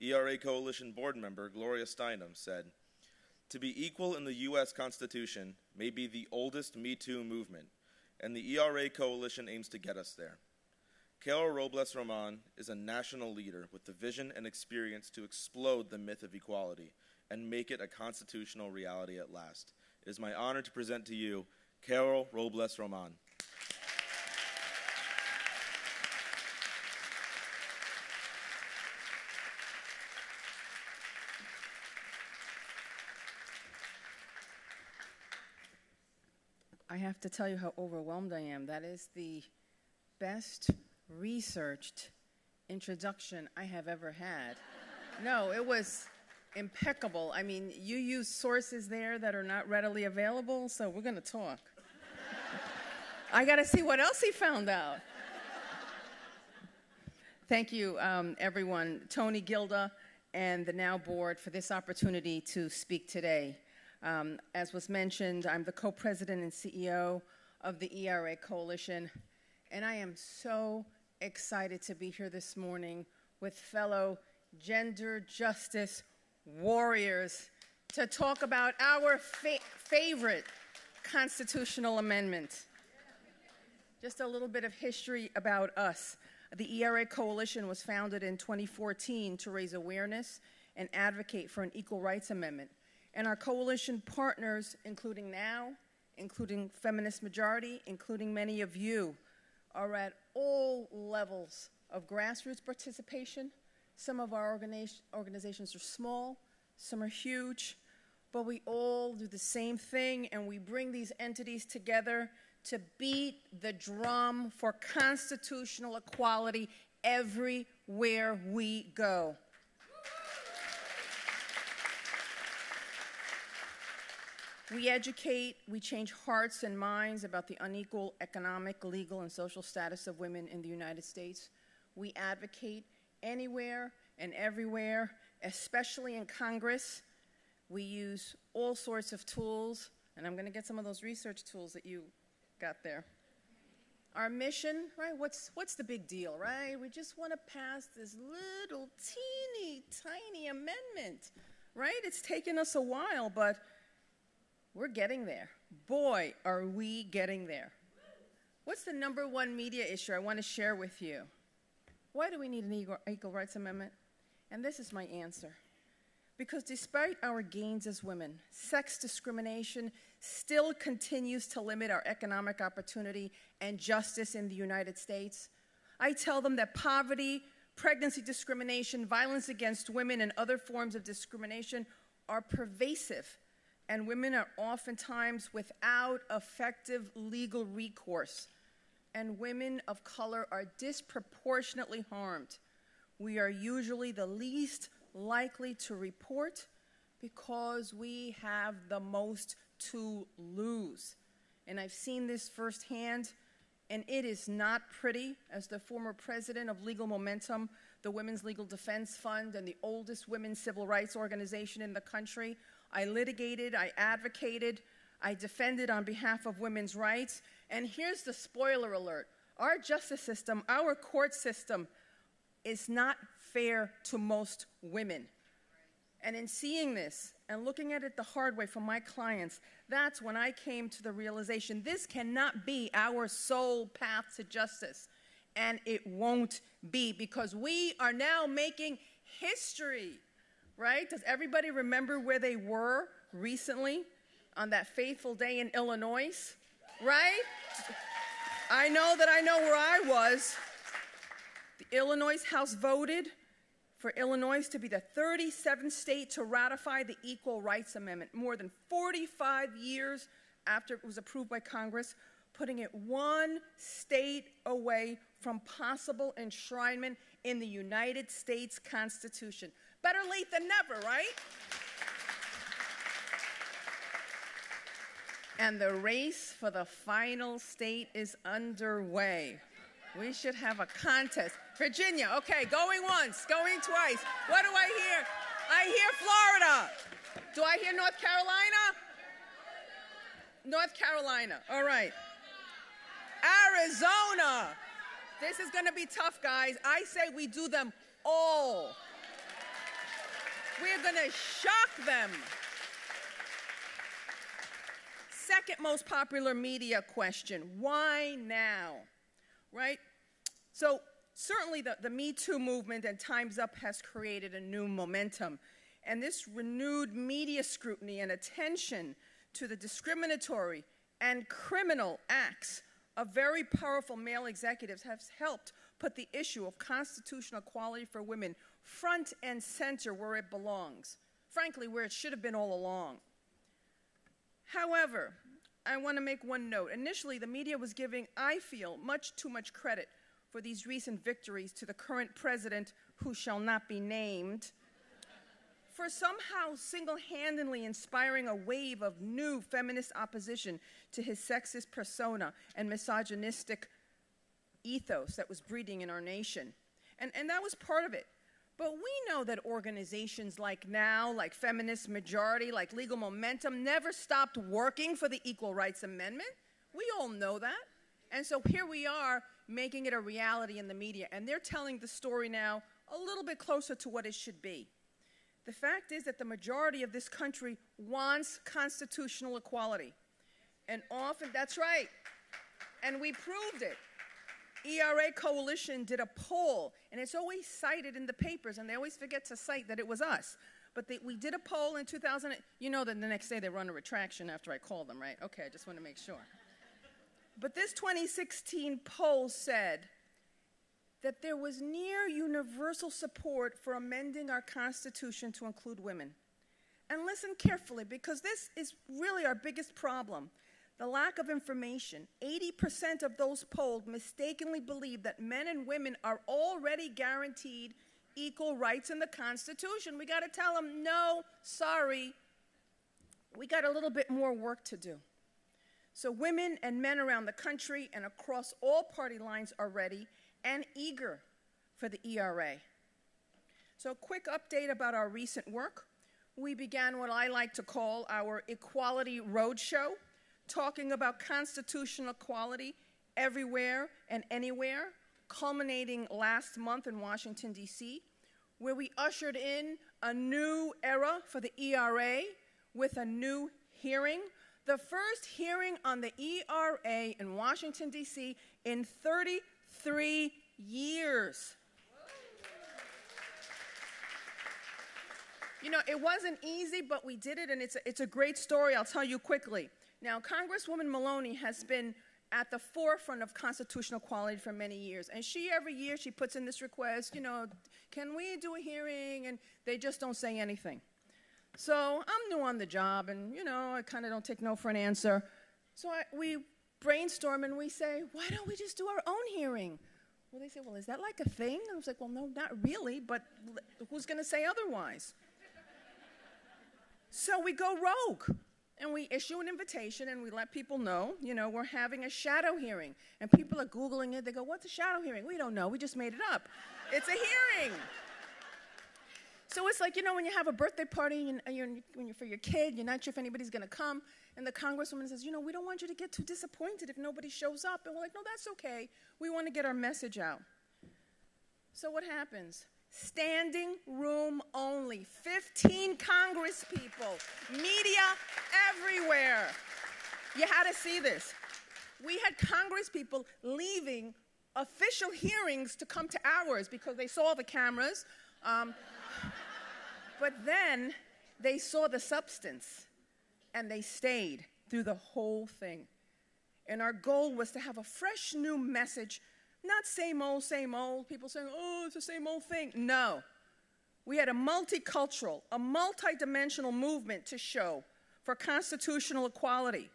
ERA Coalition board member Gloria Steinem said, "To be equal in the U.S. Constitution may be the oldest Me Too movement, and the ERA Coalition aims to get us there. Carole Robles Ramon is a national leader with the vision and experience to explode the myth of equality and make it a constitutional reality at last. It is my honor to present to you Carole Robles Ramon." I have to tell you how overwhelmed I am. That is the best researched introduction I have ever had. No, it was impeccable. I mean, you use sources there that are not readily available, so we're going to talk. I got to see what else he found out. Thank you, everyone, Tony, Gilda, and the Now Board for this opportunity to speak today. As was mentioned, I'm the co-president and CEO of the ERA Coalition, and I am so excited to be here this morning with fellow gender justice warriors to talk about our favorite constitutional amendment. Just a little bit of history about us. The ERA Coalition was founded in 2014 to raise awareness and advocate for an equal rights amendment. And our coalition partners, including Now, including Feminist Majority, including many of you, are at all levels of grassroots participation. Some of our organizations are small, some are huge, but we all do the same thing, and we bring these entities together to beat the drum for constitutional equality everywhere we go. We educate, we change hearts and minds about the unequal economic, legal, and social status of women in the United States. We advocate anywhere and everywhere, especially in Congress. We use all sorts of tools, and I'm going to get some of those research tools that you got there. Our mission, right, what's the big deal, right? We just want to pass this little teeny tiny amendment, right? It's taken us a while, but we're getting there. Boy, are we getting there. What's the #1 media issue I want to share with you? Why do we need an equal rights amendment? And this is my answer. Because despite our gains as women, sex discrimination still continues to limit our economic opportunity and justice in the United States. I tell them that poverty, pregnancy discrimination, violence against women, and other forms of discrimination are pervasive, and women are oftentimes without effective legal recourse, and women of color are disproportionately harmed. We are usually the least likely to report because we have the most to lose. And I've seen this firsthand, and it is not pretty. As the former president of Legal Momentum, the Women's Legal Defense Fund, and the oldest women's civil rights organization in the country, I litigated, I advocated, I defended on behalf of women's rights. And here's the spoiler alert. Our justice system, our court system, is not fair to most women. And in seeing this and looking at it the hard way from my clients, that's when I came to the realization this cannot be our sole path to justice. And it won't be, because we are now making history, right? Does everybody remember where they were recently on that fateful day in Illinois, right? I know where I was. The Illinois House voted for Illinois to be the 37th state to ratify the Equal Rights Amendment, more than 45 years after it was approved by Congress, putting it one state away from possible enshrinement in the United States Constitution. Better late than never, right? And the race for the final state is underway. We should have a contest. Virginia, okay, going once, going twice. What do I hear? I hear Florida. Do I hear North Carolina? North Carolina, all right. Arizona. This is going to be tough, guys. I say we do them all. We're going to shock them. Second most popular media question, why now? Right? So certainly the Me Too movement and Time's Up has created a new momentum. And this renewed media scrutiny and attention to the discriminatory and criminal acts of very powerful male executives has helped put the issue of constitutional equality for women front and center where it belongs. Frankly, where it should have been all along. However, I want to make one note. Initially, the media was giving, I feel, much too much credit for these recent victories to the current president, who shall not be named, for somehow single-handedly inspiring a wave of new feminist opposition to his sexist persona and misogynistic ethos that was breeding in our nation. And that was part of it. But we know that organizations like NOW, like Feminist Majority, like Legal Momentum, never stopped working for the Equal Rights Amendment. We all know that. And so here we are making it a reality in the media, and they're telling the story now a little bit closer to what it should be. The fact is that the majority of this country wants constitutional equality. And often, that's right, and we proved it. ERA Coalition did a poll, and it's always cited in the papers, and they always forget to cite that it was us. But we did a poll in 2000. You know that the next day they run a retraction after I call them, right? Okay, I just want to make sure. But this 2016 poll said that there was near universal support for amending our Constitution to include women. And listen carefully, because this is really our biggest problem. The lack of information. 80% of those polled mistakenly believe that men and women are already guaranteed equal rights in the Constitution. We got to tell them, no, sorry, we got a little bit more work to do. So women and men around the country and across all party lines are ready and eager for the ERA. So a quick update about our recent work. We began what I like to call our Equality Roadshow, talking about constitutional equality everywhere and anywhere, culminating last month in Washington, D.C., where we ushered in a new era for the ERA with a new hearing, the first hearing on the ERA in Washington, D.C. in 33 years. You know, it wasn't easy, but we did it, and it's a great story. I'll tell you quickly. Now, Congresswoman Maloney has been at the forefront of constitutional equality for many years, and every year she puts in this request, you know, can we do a hearing? And they just don't say anything. So I'm new on the job, and, you know, I kind of don't take no for an answer. So we brainstorm, and we say, why don't we just do our own hearing? Well, they say, well, is that like a thing? And I was like, well, no, not really, but who's going to say otherwise? So we go rogue, and we issue an invitation, and we let people know, you know, we're having a shadow hearing. And people are Googling it. They go, what's a shadow hearing? We don't know. We just made it up. It's a hearing. So it's like, you know, when you have a birthday party and you're for your kid, you're not sure if anybody's going to come, and the congresswoman says, you know, we don't want you to get too disappointed if nobody shows up. And we're like, no, that's okay. We want to get our message out. So what happens? Standing room only. 15 Congress people. Media everywhere. You had to see this. We had Congress people leaving official hearings to come to ours because they saw the cameras. But then they saw the substance, and they stayed through the whole thing. And our goal was to have a fresh new message, not same old, people saying, oh, it's the same old thing. No. We had a multicultural, a multidimensional movement to show for constitutional equality.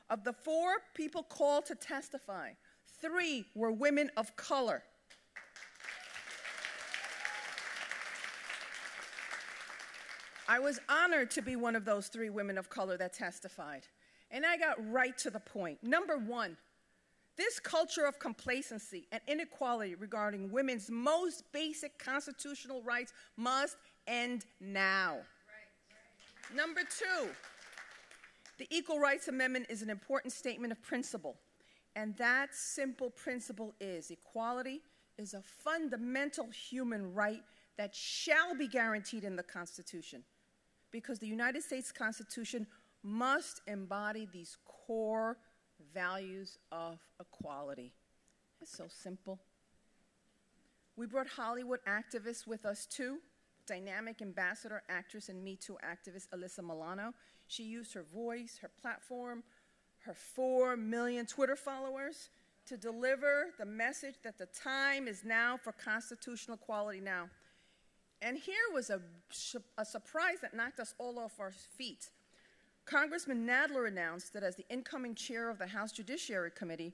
Of the 4 people called to testify, 3 were women of color. I was honored to be one of those 3 women of color that testified. And I got right to the point. Number 1, this culture of complacency and inequality regarding women's most basic constitutional rights must end now. Right. Number 2, the Equal Rights Amendment is an important statement of principle. And that simple principle is equality is a fundamental human right that shall be guaranteed in the Constitution, because the United States Constitution must embody these core values of equality. It's so simple. We brought Hollywood activists with us too. Dynamic ambassador, actress, and Me Too activist Alyssa Milano. She used her voice, her platform, her 4 million Twitter followers to deliver the message that the time is now for constitutional equality now. And here was a surprise that knocked us all off our feet. Congressman Nadler announced that as the incoming chair of the House Judiciary Committee,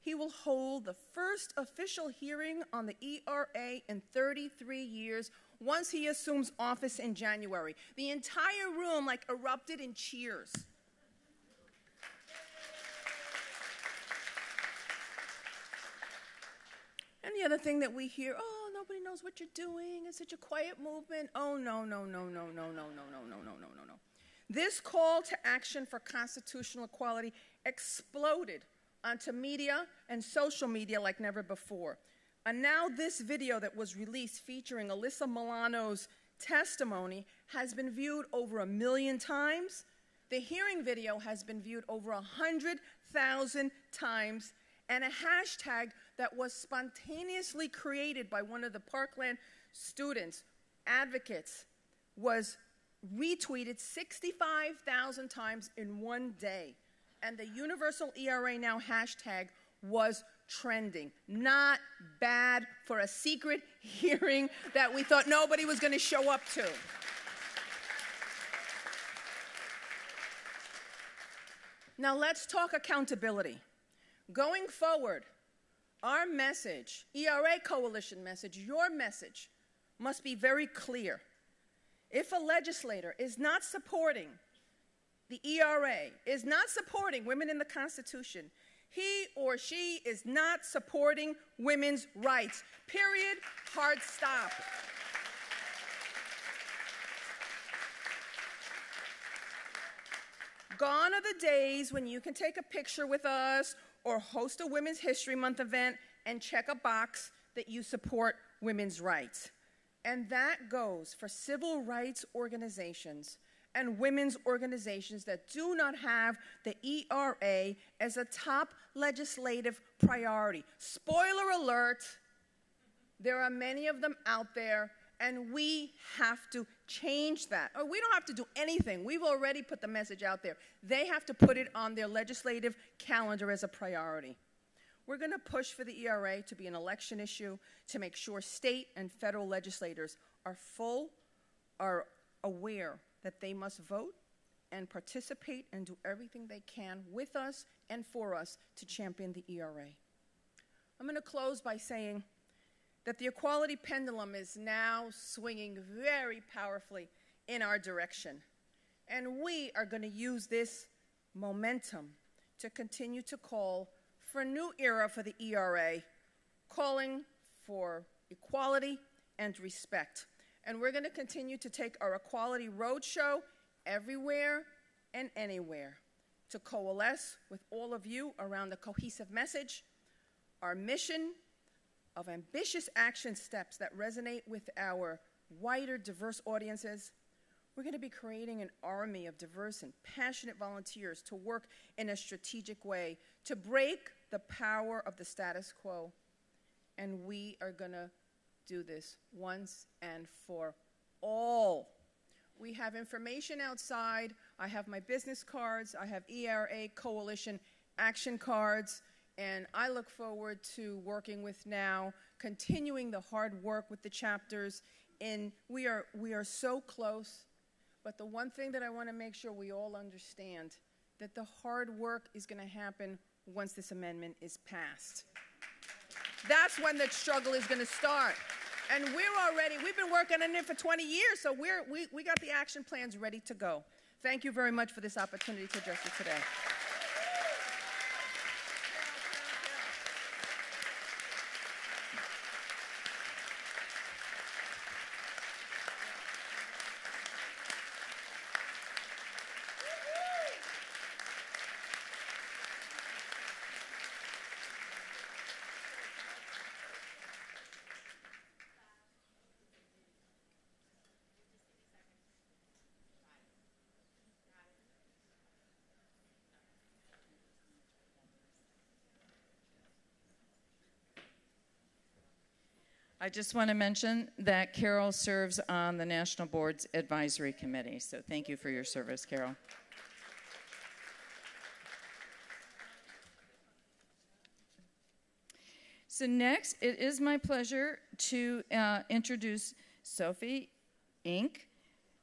he will hold the first official hearing on the ERA in 33 years once he assumes office in January. The entire room erupted in cheers. And the other thing that we hear, oh, nobody knows what you're doing. It's such a quiet movement. Oh, no, no, no, no, no, no, no, no, no, no, no, no. This call to action for constitutional equality exploded onto media and social media like never before. And now this video that was released featuring Alyssa Milano's testimony has been viewed over 1 million times. The hearing video has been viewed over 100,000 times. And a hashtag that was spontaneously created by one of the Parkland students, advocates, was retweeted 65,000 times in one day. And the Universal ERA Now hashtag was trending. Not bad for a secret hearing that we thought nobody was going to show up to. Now let's talk accountability. Going forward, our message, ERA Coalition message, your message, must be very clear. If a legislator is not supporting the ERA, is not supporting women in the Constitution, he or she is not supporting women's rights. Period. Hard stop. Gone are the days when you can take a picture with us or host a Women's History Month event and check a box that you support women's rights. And that goes for civil rights organizations and women's organizations that do not have the ERA as a top legislative priority. Spoiler alert, there are many of them out there, and we have to change that. Or we don't have to do anything. We've already put the message out there. They have to put it on their legislative calendar as a priority. We're going to push for the ERA to be an election issue to make sure state and federal legislators are aware that they must vote and participate and do everything they can with us and for us to champion the ERA. I'm going to close by saying that the equality pendulum is now swinging very powerfully in our direction. And we are going to use this momentum to continue to call for a new era for the ERA, calling for equality and respect. And we're going to continue to take our Equality Roadshow everywhere and anywhere to coalesce with all of you around a cohesive message, our mission of ambitious action steps that resonate with our wider, diverse audiences. We're going to be creating an army of diverse and passionate volunteers to work in a strategic way to break the power of the status quo. And we are going to do this once and for all. We have information outside. I have my business cards. I have ERA Coalition action cards. And I look forward to working with now, continuing the hard work with the chapters. And we are so close. But the one thing that I want to make sure we all understand, that the hard work is going to happen once this amendment is passed. That's when the struggle is going to start. And we've been working on it for 20 years, so we got the action plans ready to go. Thank you very much for this opportunity to address you today. I just want to mention that Carole serves on the National Board's Advisory Committee, so thank you for your service, Carole. So next, it is my pleasure to introduce Sophie Inc.,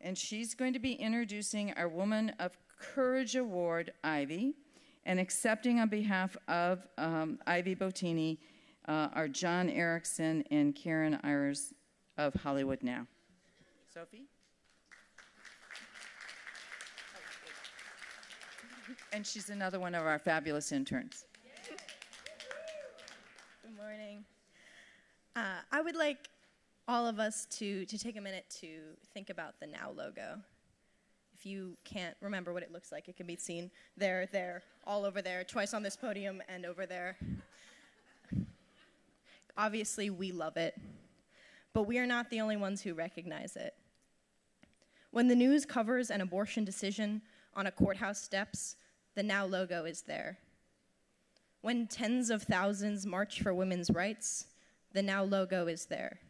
and she's going to be introducing our Woman of Courage Award, Ivy, And accepting on behalf of Ivy Bottini are John Erickson and Karen Ayers of Hollywood Now. Sophie? And she's another one of our fabulous interns. Good morning. I would like all of us to take a minute to think about the Now logo. If you can't remember what it looks like, it can be seen there, all over there, twice on this podium and over there. Obviously, we love it, but we are not the only ones who recognize it. When the news covers an abortion decision on a courthouse steps, the Now logo is there. When tens of thousands march for women's rights, the Now logo is there.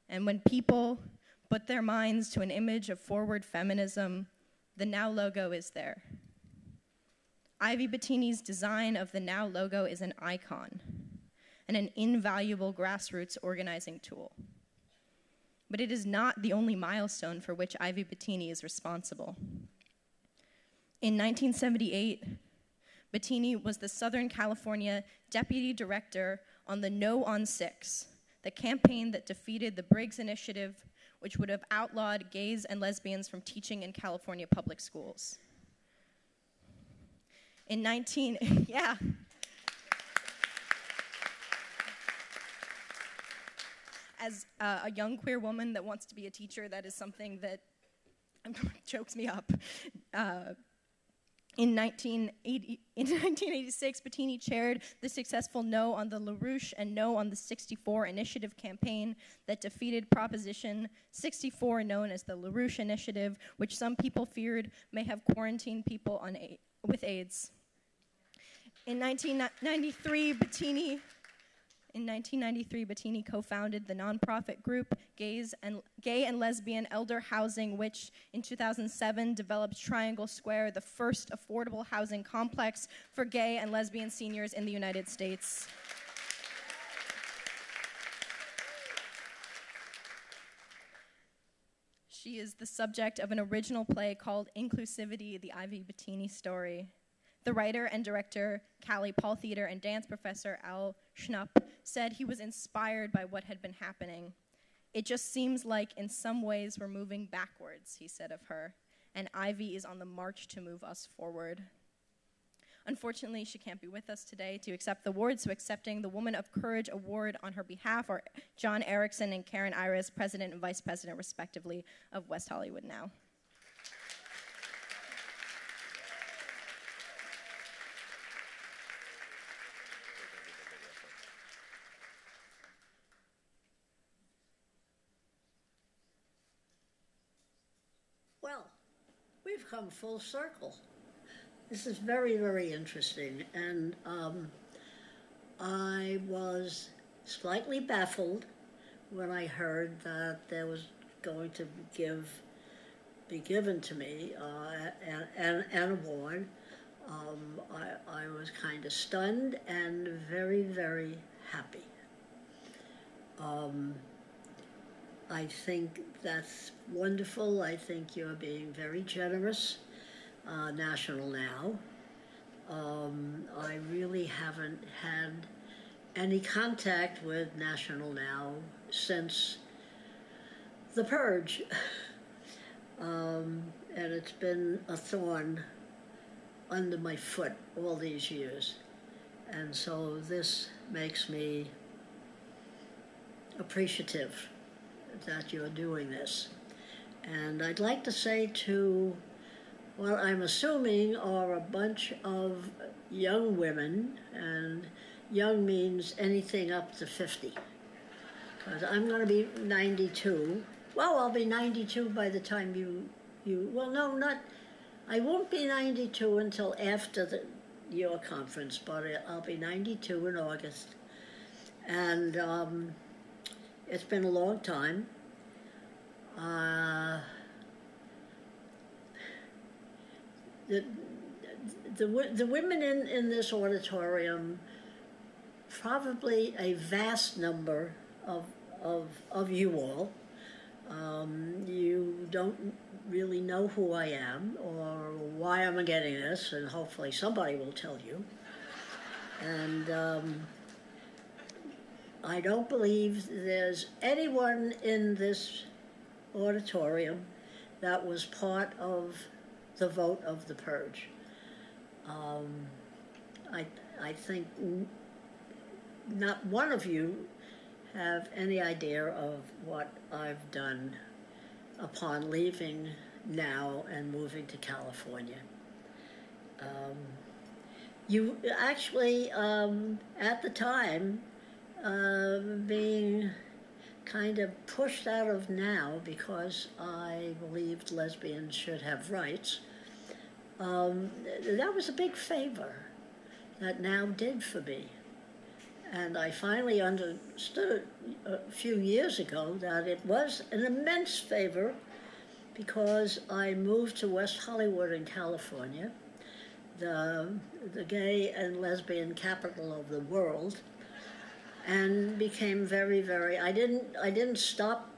And when people put their minds to an image of forward feminism, the Now logo is there. Ivy Bottini's design of the Now logo is an icon and an invaluable grassroots organizing tool. But it is not the only milestone for which Ivy Bottini is responsible. In 1978, Bottini was the Southern California Deputy Director on the No on 6, the campaign that defeated the Briggs Initiative, which would have outlawed gays and lesbians from teaching in California public schools. As a young queer woman that wants to be a teacher, that is something that chokes me up. In 1986, Bottini chaired the successful No on the LaRouche and No on the 64 initiative campaign that defeated Proposition 64, known as the LaRouche Initiative, which some people feared may have quarantined people with AIDS. In 1993, Bottini co-founded the nonprofit group Gay and Lesbian Elder Housing, which in 2007 developed Triangle Square, the first affordable housing complex for gay and lesbian seniors in the United States. She is the subject of an original play called Inclusivity, the Ivy Bottini Story. The writer and director, Callie Paul Theater, and dance professor Al Schnupp said he was inspired by what had been happening. It just seems like in some ways we're moving backwards, he said of her, and Ivy is on the march to move us forward. Unfortunately, she can't be with us today to accept the award, so accepting the Woman of Courage Award on her behalf are John Erickson and Karen Ayers, President and Vice President, respectively, of West Hollywood Now. Well, we've come full circle. This is very, very interesting, and I was slightly baffled when I heard that there was going to be given to me an award. I was kind of stunned and very, very happy. I think that's wonderful. I think you're being very generous. National Now. I really haven't had any contact with National Now since the purge. And it's been a thorn under my foot all these years. And so this makes me appreciative that you're doing this. And I'd like to say to what I'm assuming are a bunch of young women, and young means anything up to 50. Because I'm going to be 92. Well, I'll be 92 by the time well, no, not, I won't be 92 until after your conference, but I'll be 92 in August. And it's been a long time. The women in this auditorium, probably a vast number of you all, You don't really know who I am or why I'm getting this, and hopefully somebody will tell you. And I don't believe there's anyone in this auditorium that was part of the vote of the purge. I think not one of you have any idea of what I've done upon leaving now and moving to California. You actually, at the time, being kind of pushed out of now because I believed lesbians should have rights, that was a big favor that Now did for me. And I finally understood a few years ago that it was an immense favor because I moved to West Hollywood in California, the gay and lesbian capital of the world, and became very, very, I didn't stop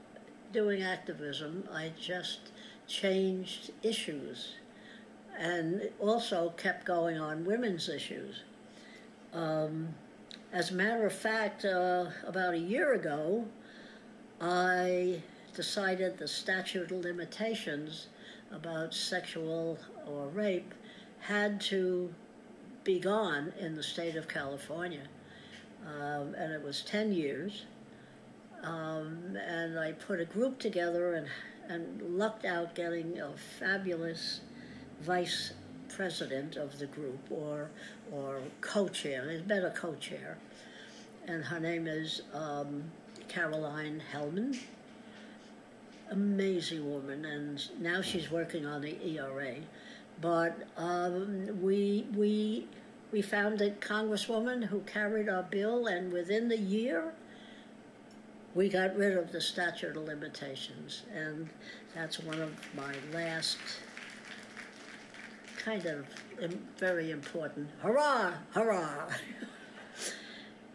doing activism, I just changed issues and also kept going on women's issues. As a matter of fact, about a year ago, I decided the statute of limitations about sexual or rape had to be gone in the state of California. And it was 10 years. And I put a group together and lucked out getting a fabulous vice president of the group, or co-chair. There's been a co-chair, and her name is Caroline Hellman. Amazing woman, and now she's working on the ERA. But we found a congresswoman who carried our bill, and within the year, we got rid of the statute of limitations, and that's one of my last kind of very important, hurrah, hurrah.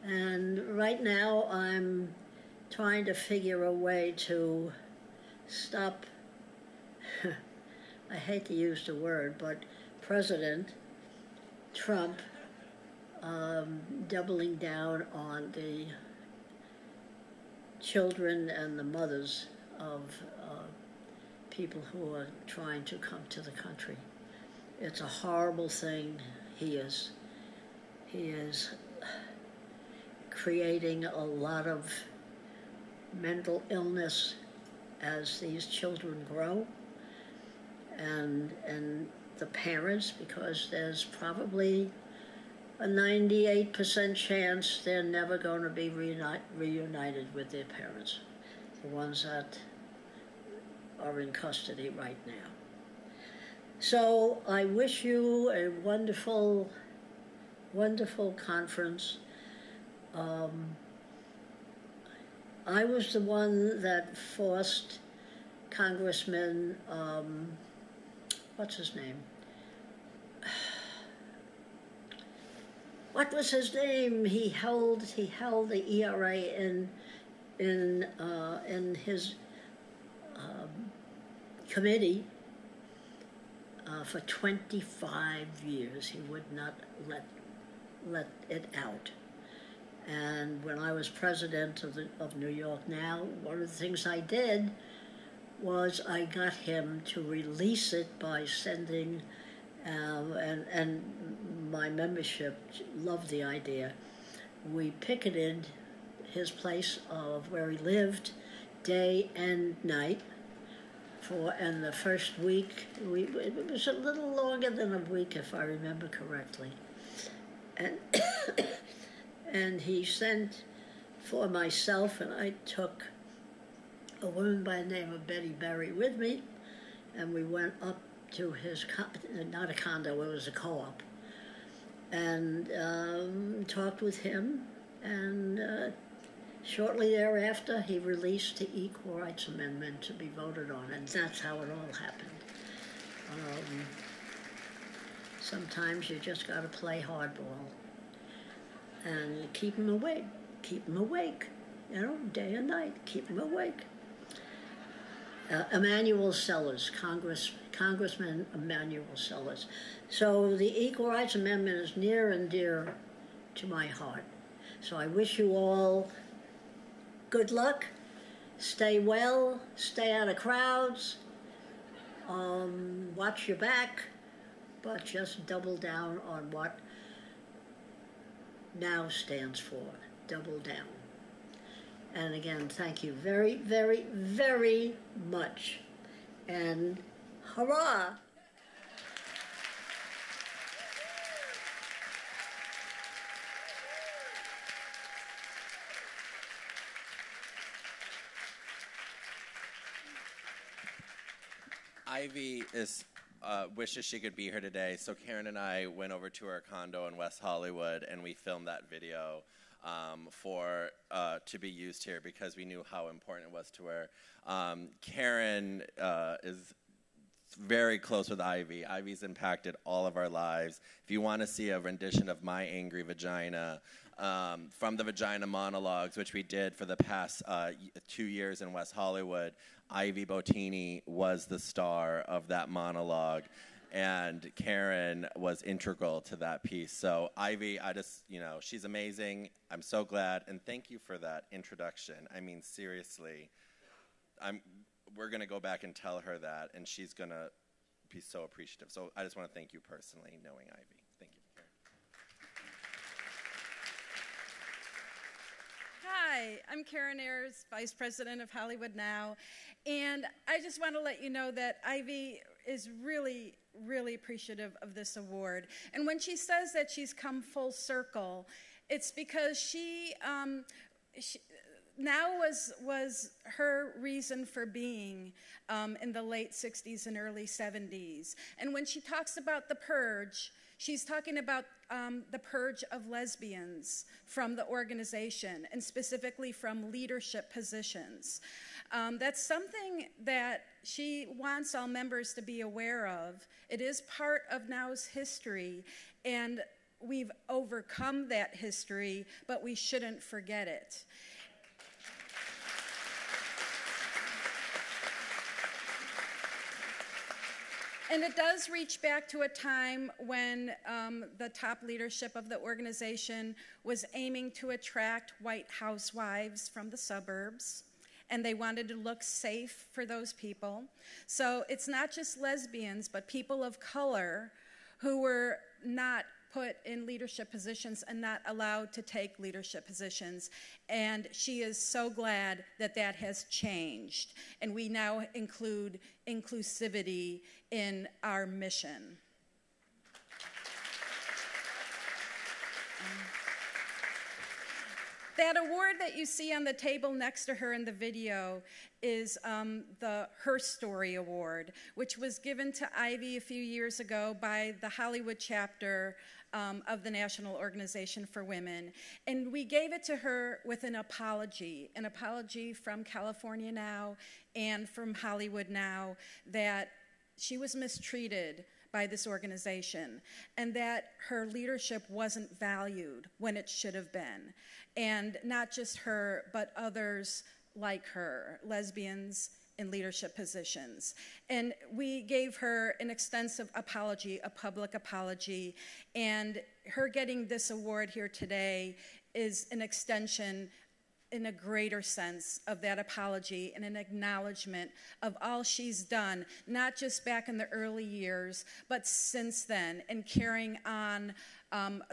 And right now I'm trying to figure a way to stop, I hate to use the word, but President Trump doubling down on the children and the mothers of people who are trying to come to the country. It's a horrible thing. He is creating a lot of mental illness as these children grow, and the parents, because there's probably a 98% chance they're never going to be reunited with their parents, the ones that are in custody right now. So I wish you a wonderful, wonderful conference. I was the one that forced Congressman, what's his name? What was his name? He held the ERA in his committee for 25 years. He would not let it out. And when I was president of New York Now, one of the things I did was I got him to release it by sending, and my membership loved the idea. We picketed his place of where he lived day and night. And the first week, it was a little longer than a week, if I remember correctly. And he sent for myself, and I took a woman by the name of Betty Berry with me, and we went up to his, not a condo, it was a co-op, and talked with him, and shortly thereafter, he released the Equal Rights Amendment to be voted on, and that's how it all happened. Sometimes you just got to play hardball and keep them awake, you know, day and night, keep them awake. Emmanuel Sellers, Congressman Emmanuel Sellers. So the Equal Rights Amendment is near and dear to my heart. So I wish you all good luck, stay well, stay out of crowds, watch your back, but just double down on what NOW stands for, double down. And again, thank you very, very, very much. And hurrah! Ivy wishes she could be here today, so Karen and I went over to her condo in West Hollywood and we filmed that video to be used here because we knew how important it was to her. Karen is very close with Ivy. Ivy's impacted all of our lives. If you want to see a rendition of My Angry Vagina from the Vagina Monologues, which we did for the past 2 years in West Hollywood, Ivy Bottini was the star of that monologue, and Karen was integral to that piece. So Ivy, she's amazing. I'm so glad, and thank you for that introduction. I mean, seriously, we're going to go back and tell her that, and she's going to be so appreciative. So I just want to thank you personally, knowing Ivy. Thank you. Hi, I'm Karen Ayers, Vice President of Hollywood Now, and I just want to let you know that Ivy is really, really appreciative of this award. And when she says that she's come full circle, it's because she now was her reason for being in the late 60s and early 70s. And when she talks about the purge, she's talking about the purge of lesbians from the organization, and specifically from leadership positions. That's something that she wants all members to be aware of. It is part of NOW's history, and we've overcome that history, but we shouldn't forget it. And it does reach back to a time when the top leadership of the organization was aiming to attract white housewives from the suburbs, and they wanted to look safe for those people. So it's not just lesbians, but people of color who were not put in leadership positions and not allowed to take leadership positions. And she is so glad that that has changed. And we now include inclusivity in our mission. That award that you see on the table next to her in the video is the Herstory Award, which was given to Ivy a few years ago by the Hollywood chapter of the National Organization for Women. And we gave it to her with an apology from California Now and from Hollywood Now, that she was mistreated by this organization, and that her leadership wasn't valued when it should have been. And not just her, but others like her, lesbians in leadership positions. And we gave her an extensive apology, a public apology, and her getting this award here today is an extension in a greater sense of that apology and an acknowledgement of all she's done, not just back in the early years, but since then, and carrying on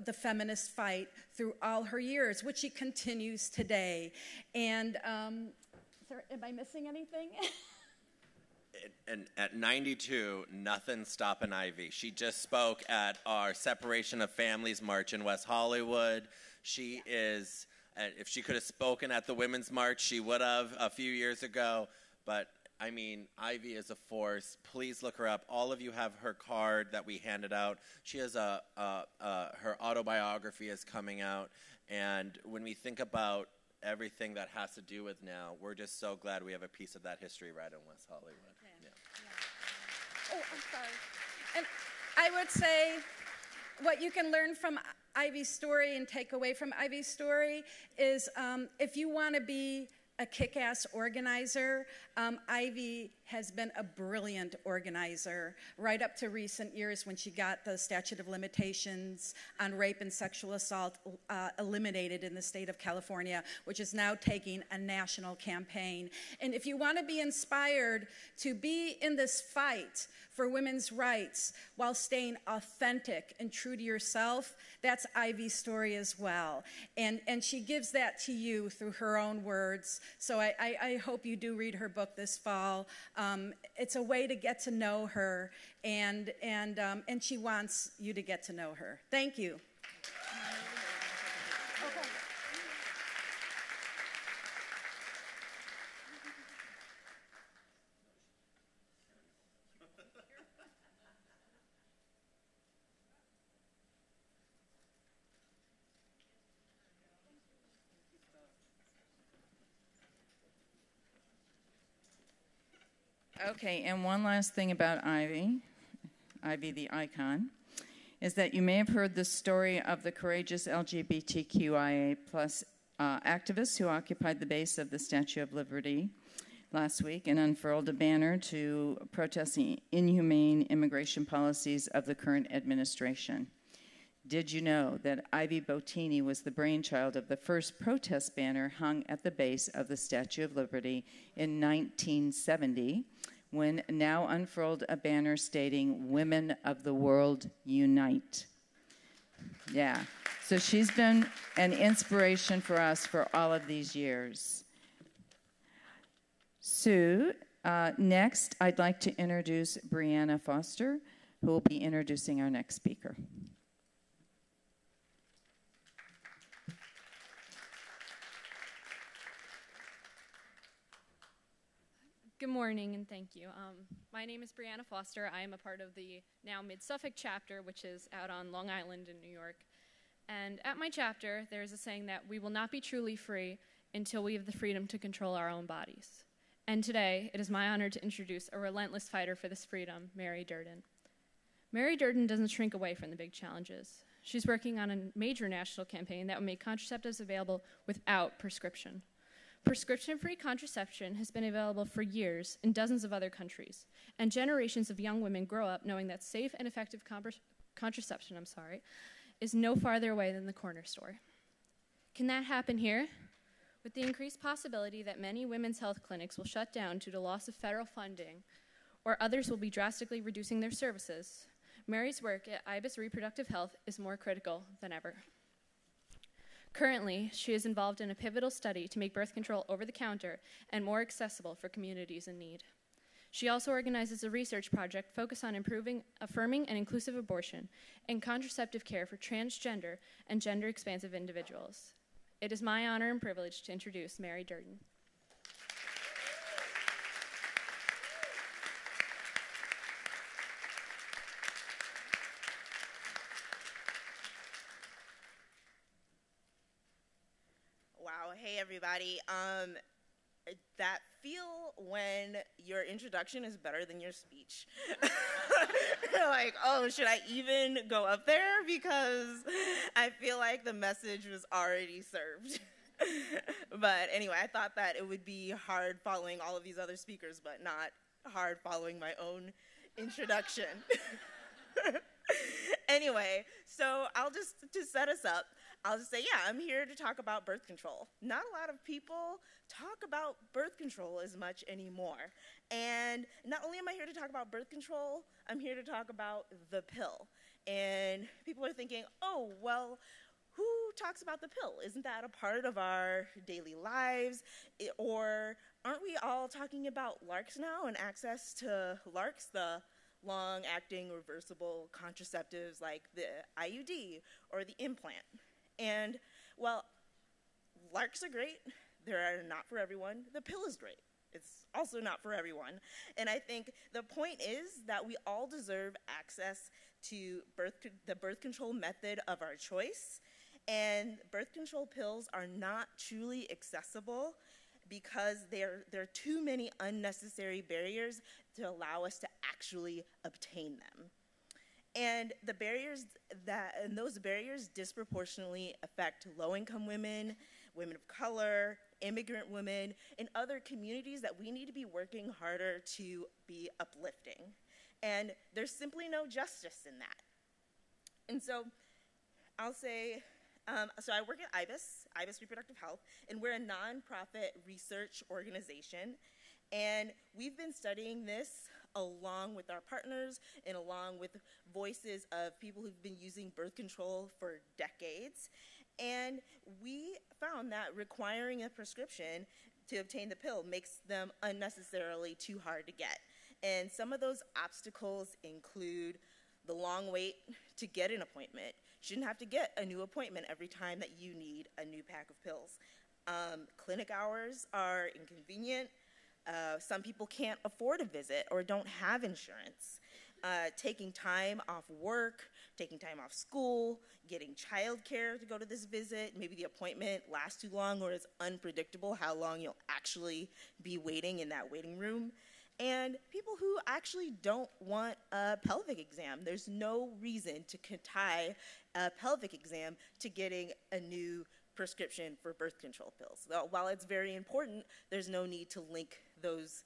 the feminist fight through all her years, which she continues today. And am I missing anything? And at 92, nothing's stopping Ivy. She just spoke at our Separation of Families March in West Hollywood. She is... And if she could have spoken at the Women's March, she would have a few years ago. But, I mean, Ivy is a force. Please look her up. All of you have her card that we handed out. She has her autobiography is coming out. And when we think about everything that has to do with now, we're just so glad we have a piece of that history right in West Hollywood. Yeah. Oh, I'm sorry. And I would say what you can learn from Ivy's story and take away from Ivy's story is if you want to be a kick-ass organizer, Ivy has been a brilliant organizer, right up to recent years when she got the statute of limitations on rape and sexual assault eliminated in the state of California, which is now taking a national campaign. And if you want to be inspired to be in this fight for women's rights while staying authentic and true to yourself, that's Ivy's story as well. And she gives that to you through her own words. So I hope you do read her book this fall. It's a way to get to know her, and she wants you to get to know her. Thank you. Okay, and one last thing about Ivy the icon, is that you may have heard the story of the courageous LGBTQIA plus activists who occupied the base of the Statue of Liberty last week and unfurled a banner to protest the inhumane immigration policies of the current administration. Did you know that Ivy Bottini was the brainchild of the first protest banner hung at the base of the Statue of Liberty in 1970, when now unfurled a banner stating, "Women of the World Unite." Yeah, so she's been an inspiration for us for all of these years. So next, I'd like to introduce Brianna Foster, who will be introducing our next speaker. Good morning, and thank you. My name is Brianna Foster. I am a part of the now Mid-Suffolk chapter, which is out on Long Island in New York. And at my chapter, there is a saying that we will not be truly free until we have the freedom to control our own bodies. And today, it is my honor to introduce a relentless fighter for this freedom, Mary Durden. Mary Durden doesn't shrink away from the big challenges. She's working on a major national campaign that will make contraceptives available without prescription. Prescription-free contraception has been available for years in dozens of other countries, and generations of young women grow up knowing that safe and effective contraception is no farther away than the corner store. Can that happen here? With the increased possibility that many women's health clinics will shut down due to loss of federal funding, or others will be drastically reducing their services, Mary's work at IBIS Reproductive Health is more critical than ever. Currently, she is involved in a pivotal study to make birth control over-the-counter and more accessible for communities in need. She also organizes a research project focused on affirming and inclusive abortion and contraceptive care for transgender and gender-expansive individuals. It is my honor and privilege to introduce Mary Durden. Hey everybody, that feel when your introduction is better than your speech. Like, oh, should I even go up there? Because I feel like the message was already served. But anyway, I thought that it would be hard following all of these other speakers, but not hard following my own introduction. Anyway, so to set us up, I'll just say, yeah, I'm here to talk about birth control. Not a lot of people talk about birth control as much anymore. And not only am I here to talk about birth control, I'm here to talk about the pill. And people are thinking, oh, well, who talks about the pill? Isn't that a part of our daily lives? Or aren't we all talking about LARCs now and access to LARCs, the long-acting reversible contraceptives like the IUD or the implant? And, well, LARCs are great. They're not for everyone. The pill is great. It's also not for everyone. And I think the point is that we all deserve access to the birth control method of our choice. And birth control pills are not truly accessible because there are too many unnecessary barriers to allow us to actually obtain them. And those barriers disproportionately affect low-income women, women of color, immigrant women, and other communities that we need to be working harder to be uplifting. And there's simply no justice in that. And so I'll say, so I work at IBIS Reproductive Health, and we're a nonprofit research organization. And we've been studying this along with our partners and along with voices of people who've been using birth control for decades. And we found that requiring a prescription to obtain the pill makes them unnecessarily too hard to get. And some of those obstacles include the long wait to get an appointment. You shouldn't have to get a new appointment every time that you need a new pack of pills. Clinic hours are inconvenient. Some people can't afford a visit or don't have insurance. Taking time off work, taking time off school, getting childcare to go to this visit, maybe the appointment lasts too long or it's unpredictable how long you'll actually be waiting in that waiting room. And people who actually don't want a pelvic exam. There's no reason to tie a pelvic exam to getting a new prescription for birth control pills. While it's very important, there's no need to link those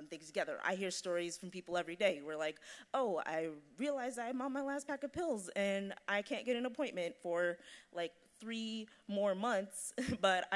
things together. I hear stories from people every day where like, oh, I realize I'm on my last pack of pills and I can't get an appointment for like 3 more months, but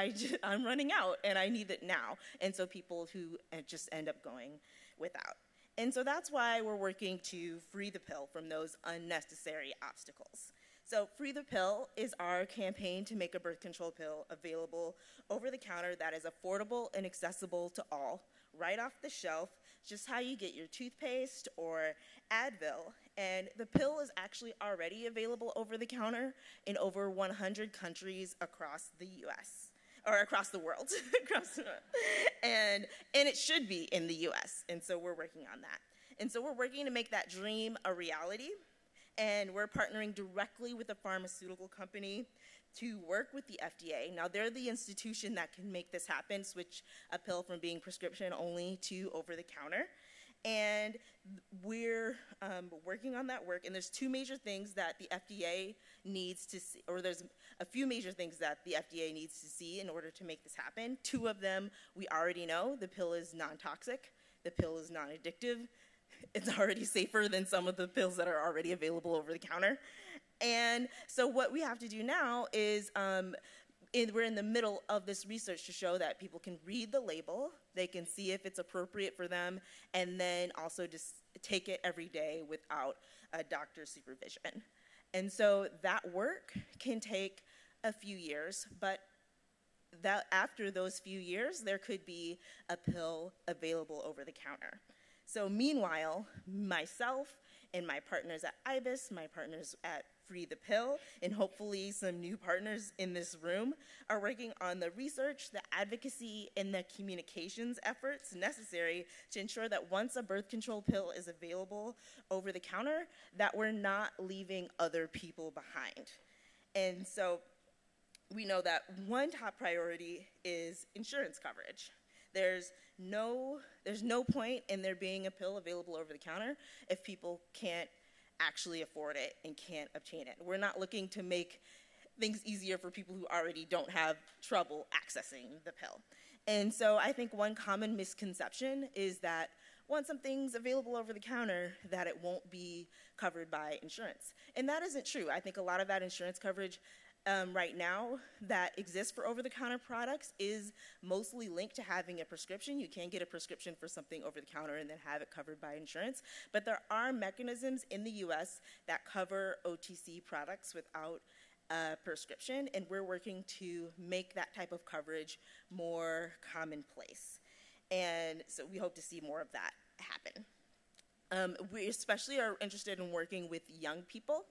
I'm running out and I need it now. And so people who just end up going without. And so that's why we're working to free the pill from those unnecessary obstacles. So Free the Pill is our campaign to make a birth control pill available over the counter that is affordable and accessible to all, right off the shelf, just how you get your toothpaste or Advil. And the pill is actually already available over the counter in over 100 countries across the US, or across the world. And it should be in the US, and so we're working on that. And so we're working to make that dream a reality. And we're partnering directly with a pharmaceutical company to work with the FDA. Now, they're the institution that can make this happen, switch a pill from being prescription only to over-the-counter. And we're working on that work. And there's 2 major things that the FDA needs to see, or there's a few major things that the FDA needs to see in order to make this happen. 2 of them we already know. The pill is non-toxic. The pill is non-addictive. It's already safer than some of the pills that are already available over the counter. And so what we have to do now is we're in the middle of this research to show that people can read the label, they can see if it's appropriate for them, and then also just take it every day without a doctor's supervision. And so that work can take a few years, but that after those few years, there could be a pill available over the counter. So meanwhile, myself and my partners at IBIS, my partners at Free the Pill, and hopefully some new partners in this room are working on the research, the advocacy, and the communications efforts necessary to ensure that once a birth control pill is available over the counter, that we're not leaving other people behind. And so we know that one top priority is insurance coverage. There's no point in there being a pill available over the counter if people can't actually afford it and can't obtain it. We're not looking to make things easier for people who already don't have trouble accessing the pill. And so I think one common misconception is that once something's available over the counter, that it won't be covered by insurance. And that isn't true. I think a lot of that insurance coverage right now that exists for over-the-counter products is mostly linked to having a prescription. You can get a prescription for something over the counter and then have it covered by insurance. But there are mechanisms in the US that cover OTC products without a prescription, and we're working to make that type of coverage more commonplace. And so we hope to see more of that happen. We especially are interested in working with young people.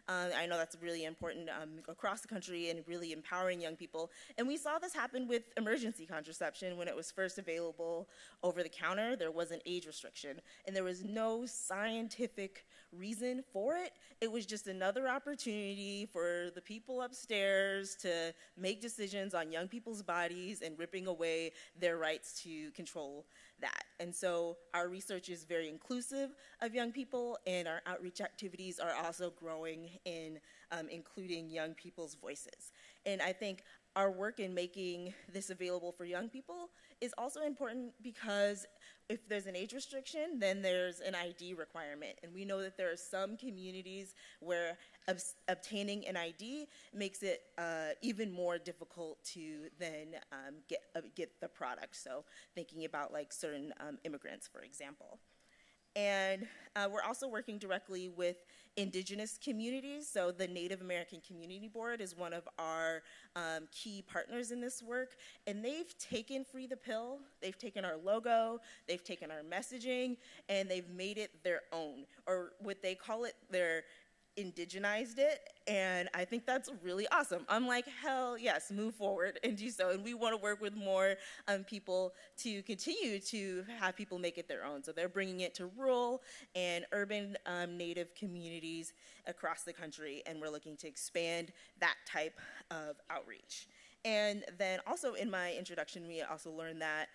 I know that's really important across the country and really empowering young people. And we saw this happen with emergency contraception when it was first available over the counter. There was an age restriction, and there was no scientific reason for it. It was just another opportunity for the people upstairs to make decisions on young people's bodies and ripping away their rights to control that. And so our research is very inclusive of young people, and our outreach activities are also growing in including young people's voices. And I think our work in making this available for young people is also important because if there's an age restriction, then there's an ID requirement. And we know that there are some communities where obtaining an ID makes it even more difficult to then get the product. So thinking about like certain immigrants, for example. And we're also working directly with indigenous communities. So the Native American Community Board is one of our key partners in this work. And they've taken Free the Pill, they've taken our logo, they've taken our messaging, and they've made it their own, or what they call it, their indigenized it, and I think that's really awesome. I'm like, hell yes, move forward and do so. And we want to work with more people to continue to have people make it their own. So they're bringing it to rural and urban Native communities across the country, and we're looking to expand that type of outreach. And then also in my introduction, we also learned that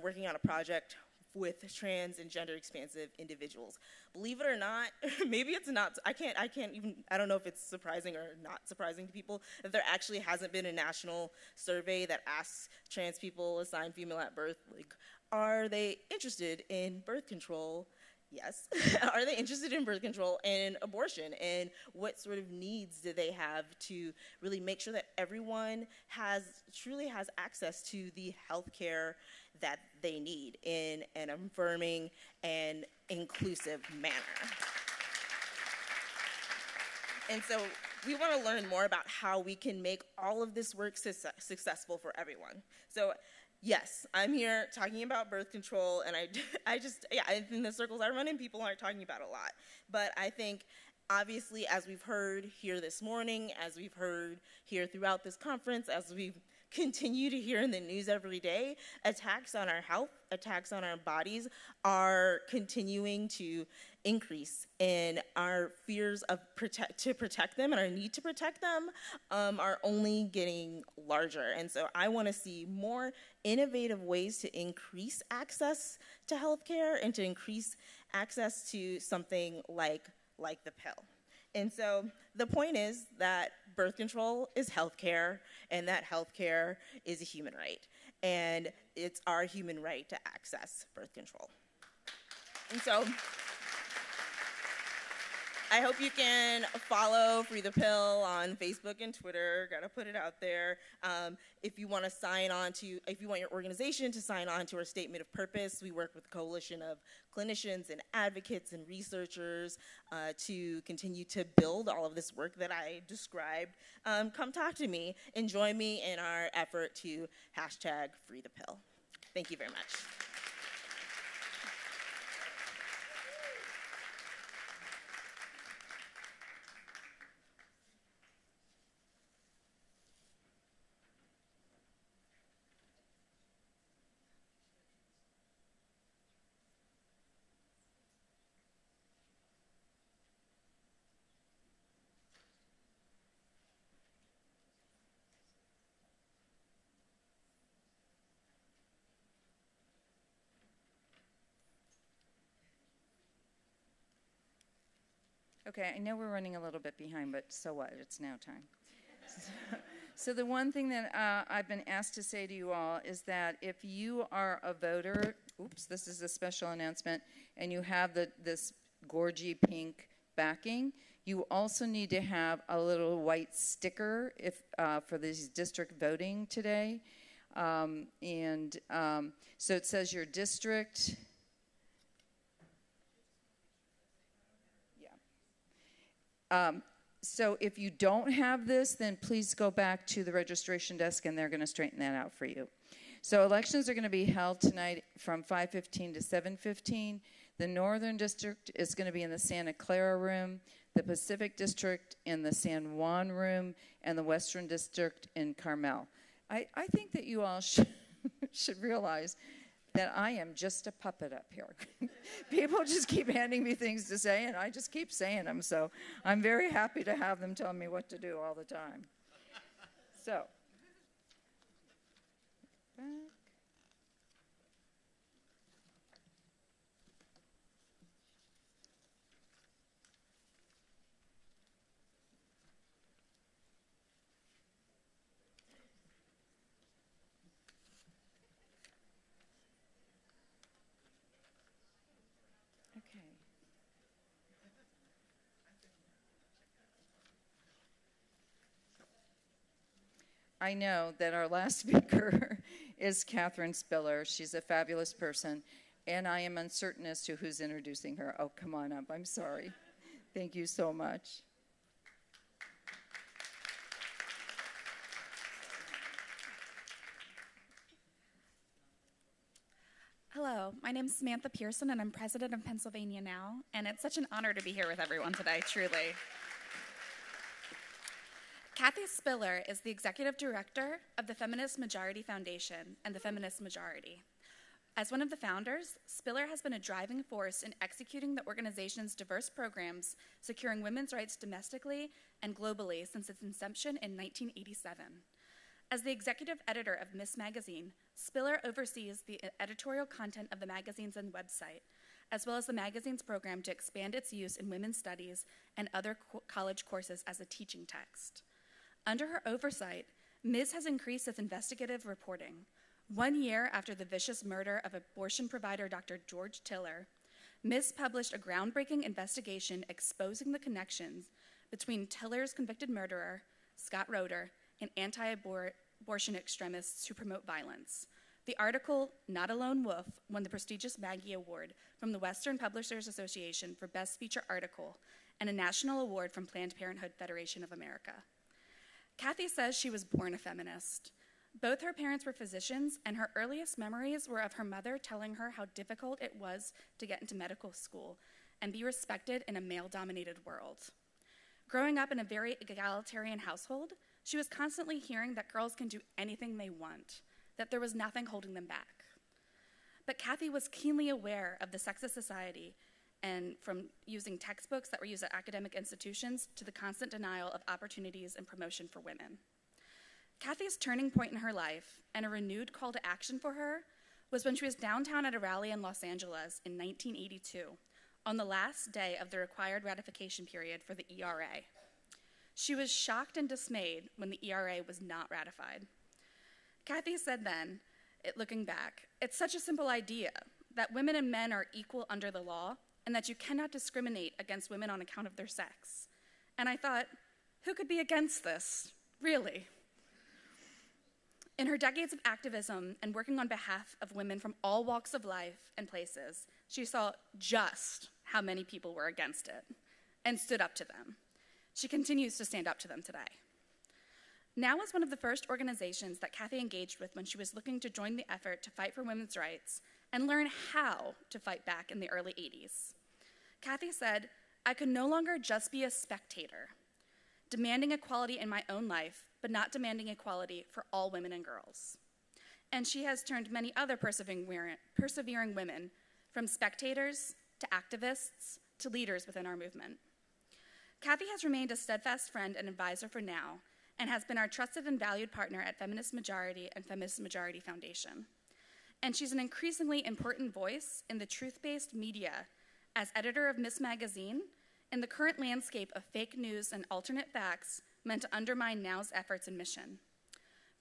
working on a project with trans and gender expansive individuals. Believe it or not, maybe it's not, I don't know if it's surprising or not surprising to people that there actually hasn't been a national survey that asks trans people assigned female at birth, like, are they interested in birth control? Yes. Are they interested in birth control and abortion? And what sort of needs do they have to really make sure that everyone truly has access to the health care that they need in an affirming and inclusive manner? And so we want to learn more about how we can make all of this work successful for everyone. So yes, I'm here talking about birth control, and I think the circles I run in, people aren't talking about a lot. But I think, obviously, as we've heard here this morning, as we've heard here throughout this conference, as we continue to hear in the news every day, attacks on our health, attacks on our bodies are continuing to increase, and our fears of to protect them and our need to protect them are only getting larger. And so I want to see more innovative ways to increase access to healthcare and to increase access to something like the pill. And so the point is that birth control is healthcare, and that healthcare is a human right. And it's our human right to access birth control. And so I hope you can follow Free the Pill on Facebook and Twitter. Gotta put it out there. If you want if you want your organization to sign on to our statement of purpose, we work with a coalition of clinicians and advocates and researchers to continue to build all of this work that I described. Come talk to me and join me in our effort to #FreeThePill. Thank you very much. Okay, I know we're running a little bit behind, but so what? It's now time. So the one thing that I've been asked to say to you all is that if you are a voter, this is a special announcement, and you have this gorgy pink backing, you also need to have a little white sticker for this district voting today. So it says your district. So if you don't have this, then please go back to the registration desk, and they're going to straighten that out for you. So elections are going to be held tonight from 5:15 to 7:15. The Northern District is going to be in the Santa Clara room. the Pacific District in the San Juan room, and the Western District in Carmel. I think that you all should realize that I am just a puppet up here. People just keep handing me things to say, and I just keep saying them. So I'm very happy to have them tell me what to do all the time. So, back. Okay. I know that our last speaker is Cathy Spiller. She's a fabulous person, and I am uncertain as to who's introducing her. Oh, come on up. I'm sorry. Thank you so much. Hello, my name is Samantha Pearson, and I'm president of Pennsylvania Now, and it's such an honor to be here with everyone today, truly. Cathy Spiller is the executive director of the Feminist Majority Foundation and the Feminist Majority. As one of the founders, Spiller has been a driving force in executing the organization's diverse programs, securing women's rights domestically and globally since its inception in 1987. As the executive editor of Miss Magazine, Spiller oversees the editorial content of the magazines and website, as well as the magazine's program to expand its use in women's studies and other college courses as a teaching text. Under her oversight, Ms. has increased its investigative reporting. 1 year after the vicious murder of abortion provider Dr. George Tiller, Ms. published a groundbreaking investigation exposing the connections between Tiller's convicted murderer, Scott Roeder, and anti-abortion extremists who promote violence. The article, Not a Lone Wolf, won the prestigious Maggie Award from the Western Publishers Association for Best Feature Article and a national award from Planned Parenthood Federation of America. Cathy says she was born a feminist. Both her parents were physicians, and her earliest memories were of her mother telling her how difficult it was to get into medical school and be respected in a male-dominated world. Growing up in a very egalitarian household, she was constantly hearing that girls can do anything they want, that there was nothing holding them back. But Cathy was keenly aware of the sexist society, and from using textbooks that were used at academic institutions to the constant denial of opportunities and promotion for women. Cathy's turning point in her life and a renewed call to action for her was when she was downtown at a rally in Los Angeles in 1982, on the last day of the required ratification period for the ERA. She was shocked and dismayed when the ERA was not ratified. Cathy said then, looking back, "It's such a simple idea that women and men are equal under the law and that you cannot discriminate against women on account of their sex." And I thought, who could be against this, really? In her decades of activism and working on behalf of women from all walks of life and places, she saw just how many people were against it and stood up to them. She continues to stand up to them today. Now is one of the first organizations that Cathy engaged with when she was looking to join the effort to fight for women's rights and learn how to fight back in the early 80s. Cathy said, "I could no longer just be a spectator, demanding equality in my own life, but not demanding equality for all women and girls." And she has turned many other persevering women from spectators to activists to leaders within our movement. Cathy has remained a steadfast friend and advisor for Now and has been our trusted and valued partner at Feminist Majority and Feminist Majority Foundation. And she's an increasingly important voice in the truth-based media as editor of Miss Magazine in the current landscape of fake news and alternate facts meant to undermine Now's efforts and mission.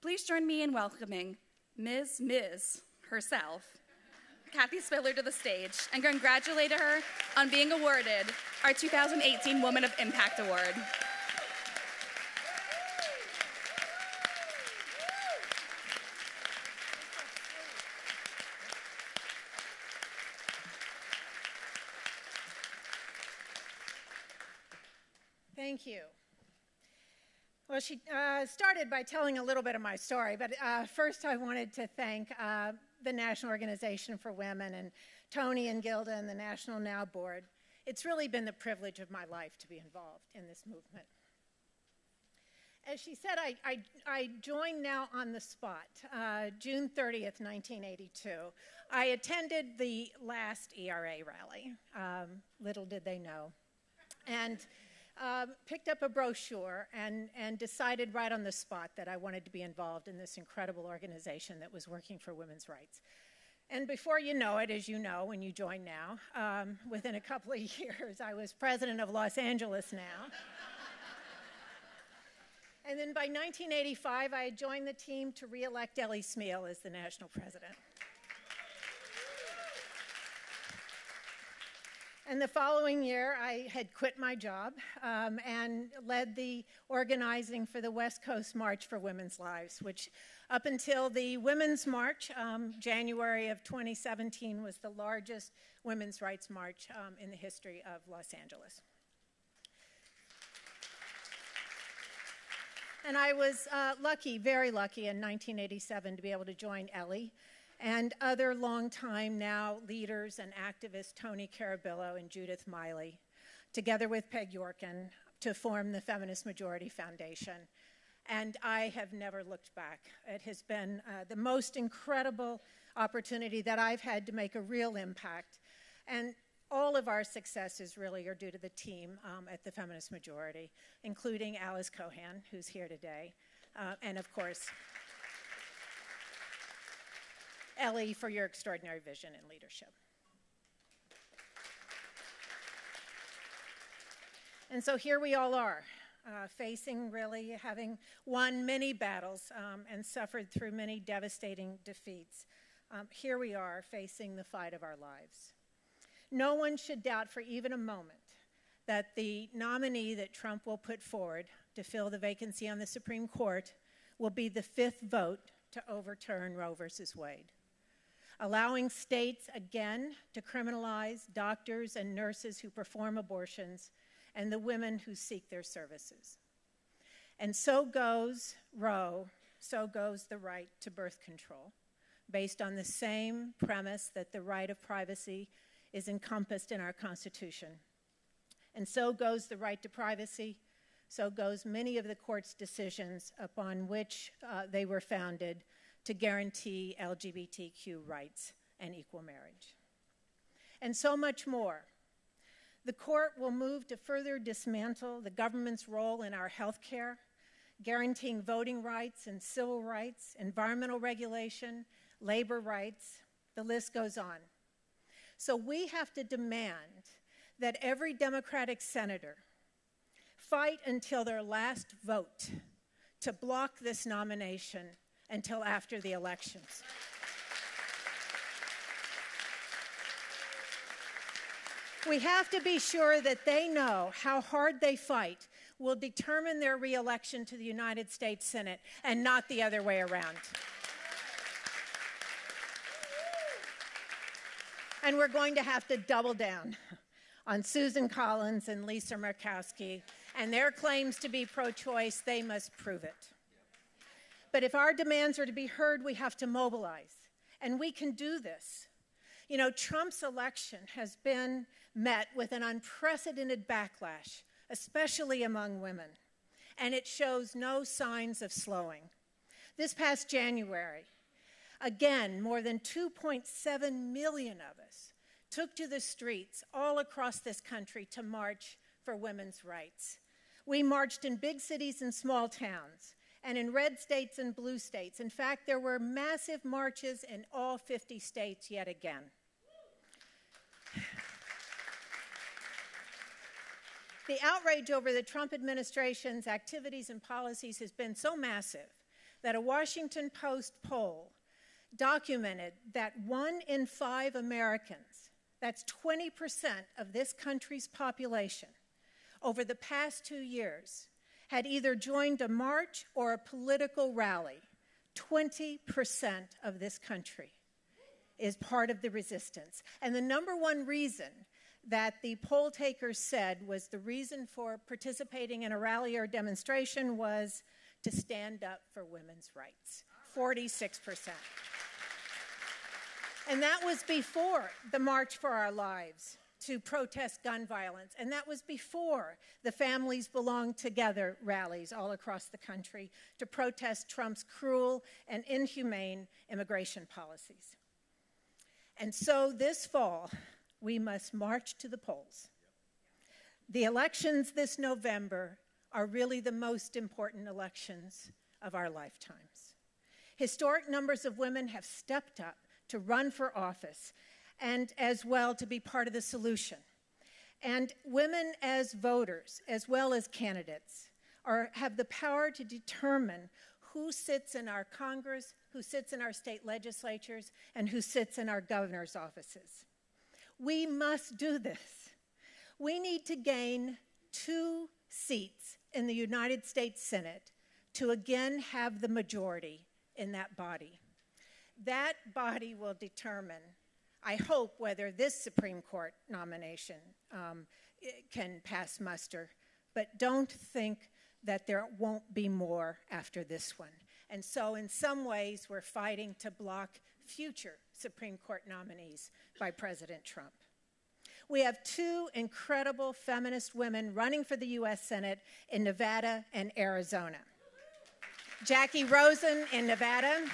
Please join me in welcoming Ms. herself, Cathy Spiller, to the stage and congratulate her on being awarded our 2018 Woman of Impact Award. Thank you. Well, she started by telling a little bit of my story, but first I wanted to thank the National Organization for Women and Tony and Gilda and the National Now Board. it's really been the privilege of my life to be involved in this movement. As she said, I joined now on the spot, June 30th, 1982. I attended the last ERA rally, little did they know, and picked up a brochure and decided right on the spot that I wanted to be involved in this incredible organization that was working for women's rights. And before you know it, as you know when you join now, within a couple of years, I was president of Los Angeles now. And then by 1985, I had joined the team to re-elect Ellie Smeal as the national president. And the following year, I had quit my job and led the organizing for the West Coast March for Women's Lives, which up until the Women's March, January of 2017, was the largest women's rights march in the history of Los Angeles. And I was lucky, very lucky, in 1987 to be able to join Ellie and other longtime now leaders and activists, Tony Carabillo and Judith Miley, together with Peg Yorkin, to form the Feminist Majority Foundation. And I have never looked back. It has been the most incredible opportunity that I've had to make a real impact. And all of our successes really are due to the team at the Feminist Majority, including Alice Cohan, who's here today, and of course, Ellie, for your extraordinary vision and leadership. And so here we all are, facing really having won many battles and suffered through many devastating defeats. Here we are facing the fight of our lives. No one should doubt for even a moment that the nominee that Trump will put forward to fill the vacancy on the Supreme Court will be the fifth vote to overturn Roe versus Wade, allowing states again to criminalize doctors and nurses who perform abortions and the women who seek their services. And so goes Roe, so goes the right to birth control, based on the same premise that the right of privacy is encompassed in our Constitution. And so goes the right to privacy, so goes many of the court's decisions upon which they were founded to guarantee LGBTQ rights and equal marriage. And so much more. The court will move to further dismantle the government's role in our health care, guaranteeing voting rights and civil rights, environmental regulation, labor rights, the list goes on. So we have to demand that every Democratic senator fight until their last vote to block this nomination until after the elections. We have to be sure that they know how hard they fight will determine their re-election to the United States Senate and not the other way around. And we're going to have to double down on Susan Collins and Lisa Murkowski and their claims to be pro-choice. They must prove it. But if our demands are to be heard, we have to mobilize. And we can do this. You know, Trump's election has been met with an unprecedented backlash, especially among women. And it shows no signs of slowing. This past January, again, more than 2.7 million of us took to the streets all across this country to march for women's rights. We marched in big cities and small towns, and in red states and blue states. In fact, there were massive marches in all 50 states yet again. The outrage over the Trump administration's activities and policies has been so massive that a Washington Post poll documented that 1 in 5 Americans, that's 20% of this country's population, over the past 2 years, had either joined a march or a political rally. 20% of this country is part of the resistance. And the number one reason that the poll takers said was the reason for participating in a rally or demonstration was to stand up for women's rights. 46%. And that was before the March for Our Lives, to protest gun violence. And that was before the Families Belong Together rallies all across the country to protest Trump's cruel and inhumane immigration policies. And so this fall, we must march to the polls. The elections this November are really the most important elections of our lifetimes. Historic numbers of women have stepped up to run for office and as well to be part of the solution. And women as voters, as well as candidates, have the power to determine who sits in our Congress, who sits in our state legislatures, and who sits in our governor's offices. We must do this. We need to gain 2 seats in the United States Senate to again have the majority in that body. That body will determine, I hope, whether this Supreme Court nomination can pass muster, but don't think that there won't be more after this one. And so in some ways, we're fighting to block future Supreme Court nominees by President Trump. We have 2 incredible feminist women running for the U.S. Senate in Nevada and Arizona. Jackie Rosen in Nevada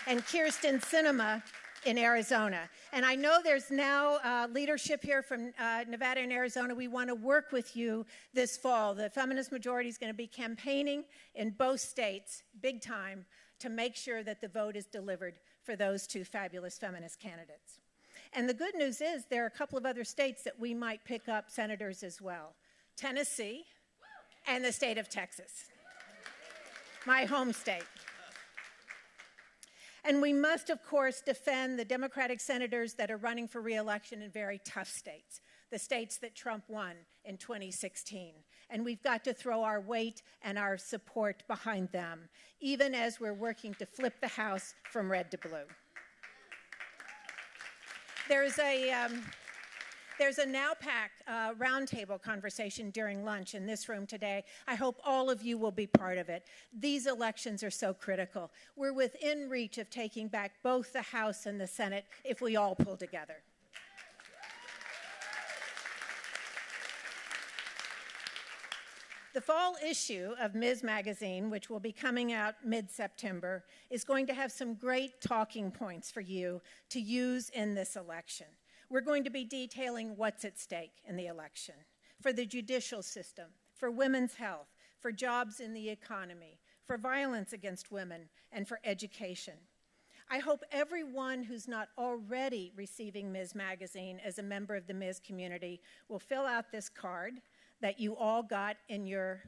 and Kirsten Sinema in Arizona. And I know there's now leadership here from Nevada and Arizona. We want to work with you this fall. The feminist majority is going to be campaigning in both states, big time, to make sure that the vote is delivered for those 2 fabulous feminist candidates. And the good news is there are a couple of other states that we might pick up senators as well. Tennessee and the state of Texas, my home state. And we must, of course, defend the Democratic senators that are running for re-election in very tough states, the states that Trump won in 2016. And we've got to throw our weight and our support behind them, even as we're working to flip the House from red to blue. There's a NowPAC roundtable conversation during lunch in this room today. I hope all of you will be part of it. These elections are so critical. We're within reach of taking back both the House and the Senate if we all pull together. The fall issue of Ms. Magazine, which will be coming out mid-September, is going to have some great talking points for you to use in this election. We're going to be detailing what's at stake in the election for the judicial system, for women's health, for jobs in the economy, for violence against women, and for education. I hope everyone who's not already receiving Ms. Magazine as a member of the Ms. community will fill out this card that you all got in your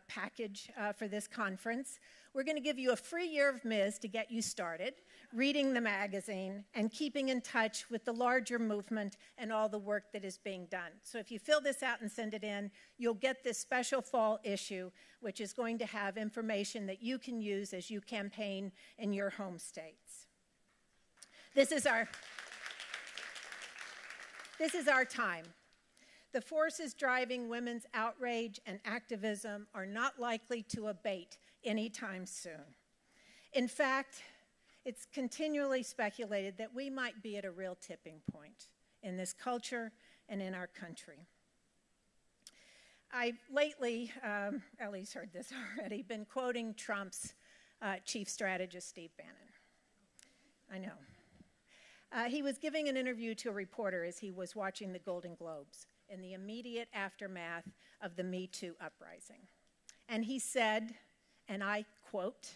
package for this conference. We're going to give you a free year of Ms. to get you started, reading the magazine and keeping in touch with the larger movement and all the work that is being done. So if you fill this out and send it in, you'll get this special fall issue, which is going to have information that you can use as you campaign in your home states. This is our time. The forces driving women's outrage and activism are not likely to abate anytime soon. In fact, it's continually speculated that we might be at a real tipping point in this culture and in our country. I've lately, Ellie's heard this already, been quoting Trump's chief strategist, Steve Bannon. I know. He was giving an interview to a reporter as he was watching the Golden Globes in the immediate aftermath of the Me Too uprising. And he said, and I quote,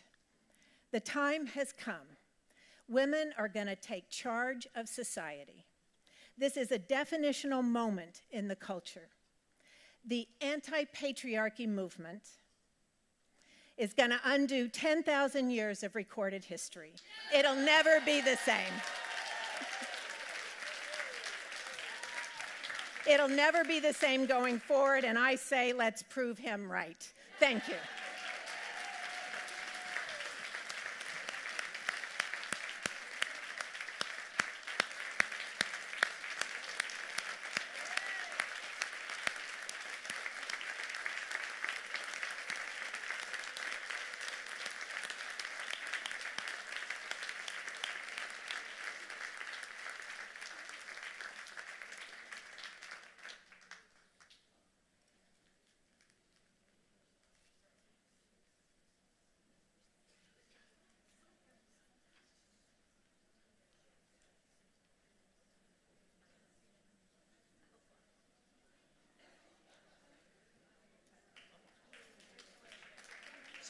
"The time has come. Women are going to take charge of society. This is a definitional moment in the culture. The anti-patriarchy movement is going to undo 10,000 years of recorded history. It'll never be the same. It'll never be the same going forward, and I say let's prove him right." Thank you.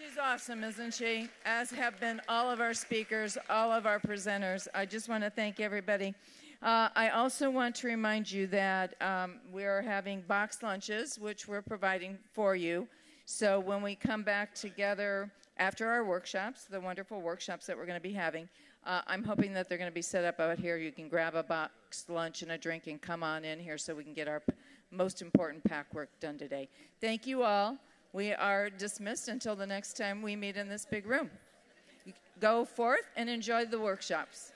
She's awesome, isn't she? As have been all of our speakers, all of our presenters. I just want to thank everybody. I also want to remind you that we are having box lunches, which we're providing for you. So when we come back together after our workshops, the wonderful workshops that we're going to be having, I'm hoping that they're going to be set up out here. You can grab a box lunch and a drink and come on in here so we can get our most important PAC work done today. Thank you all. We are dismissed until the next time we meet in this big room. Go forth and enjoy the workshops.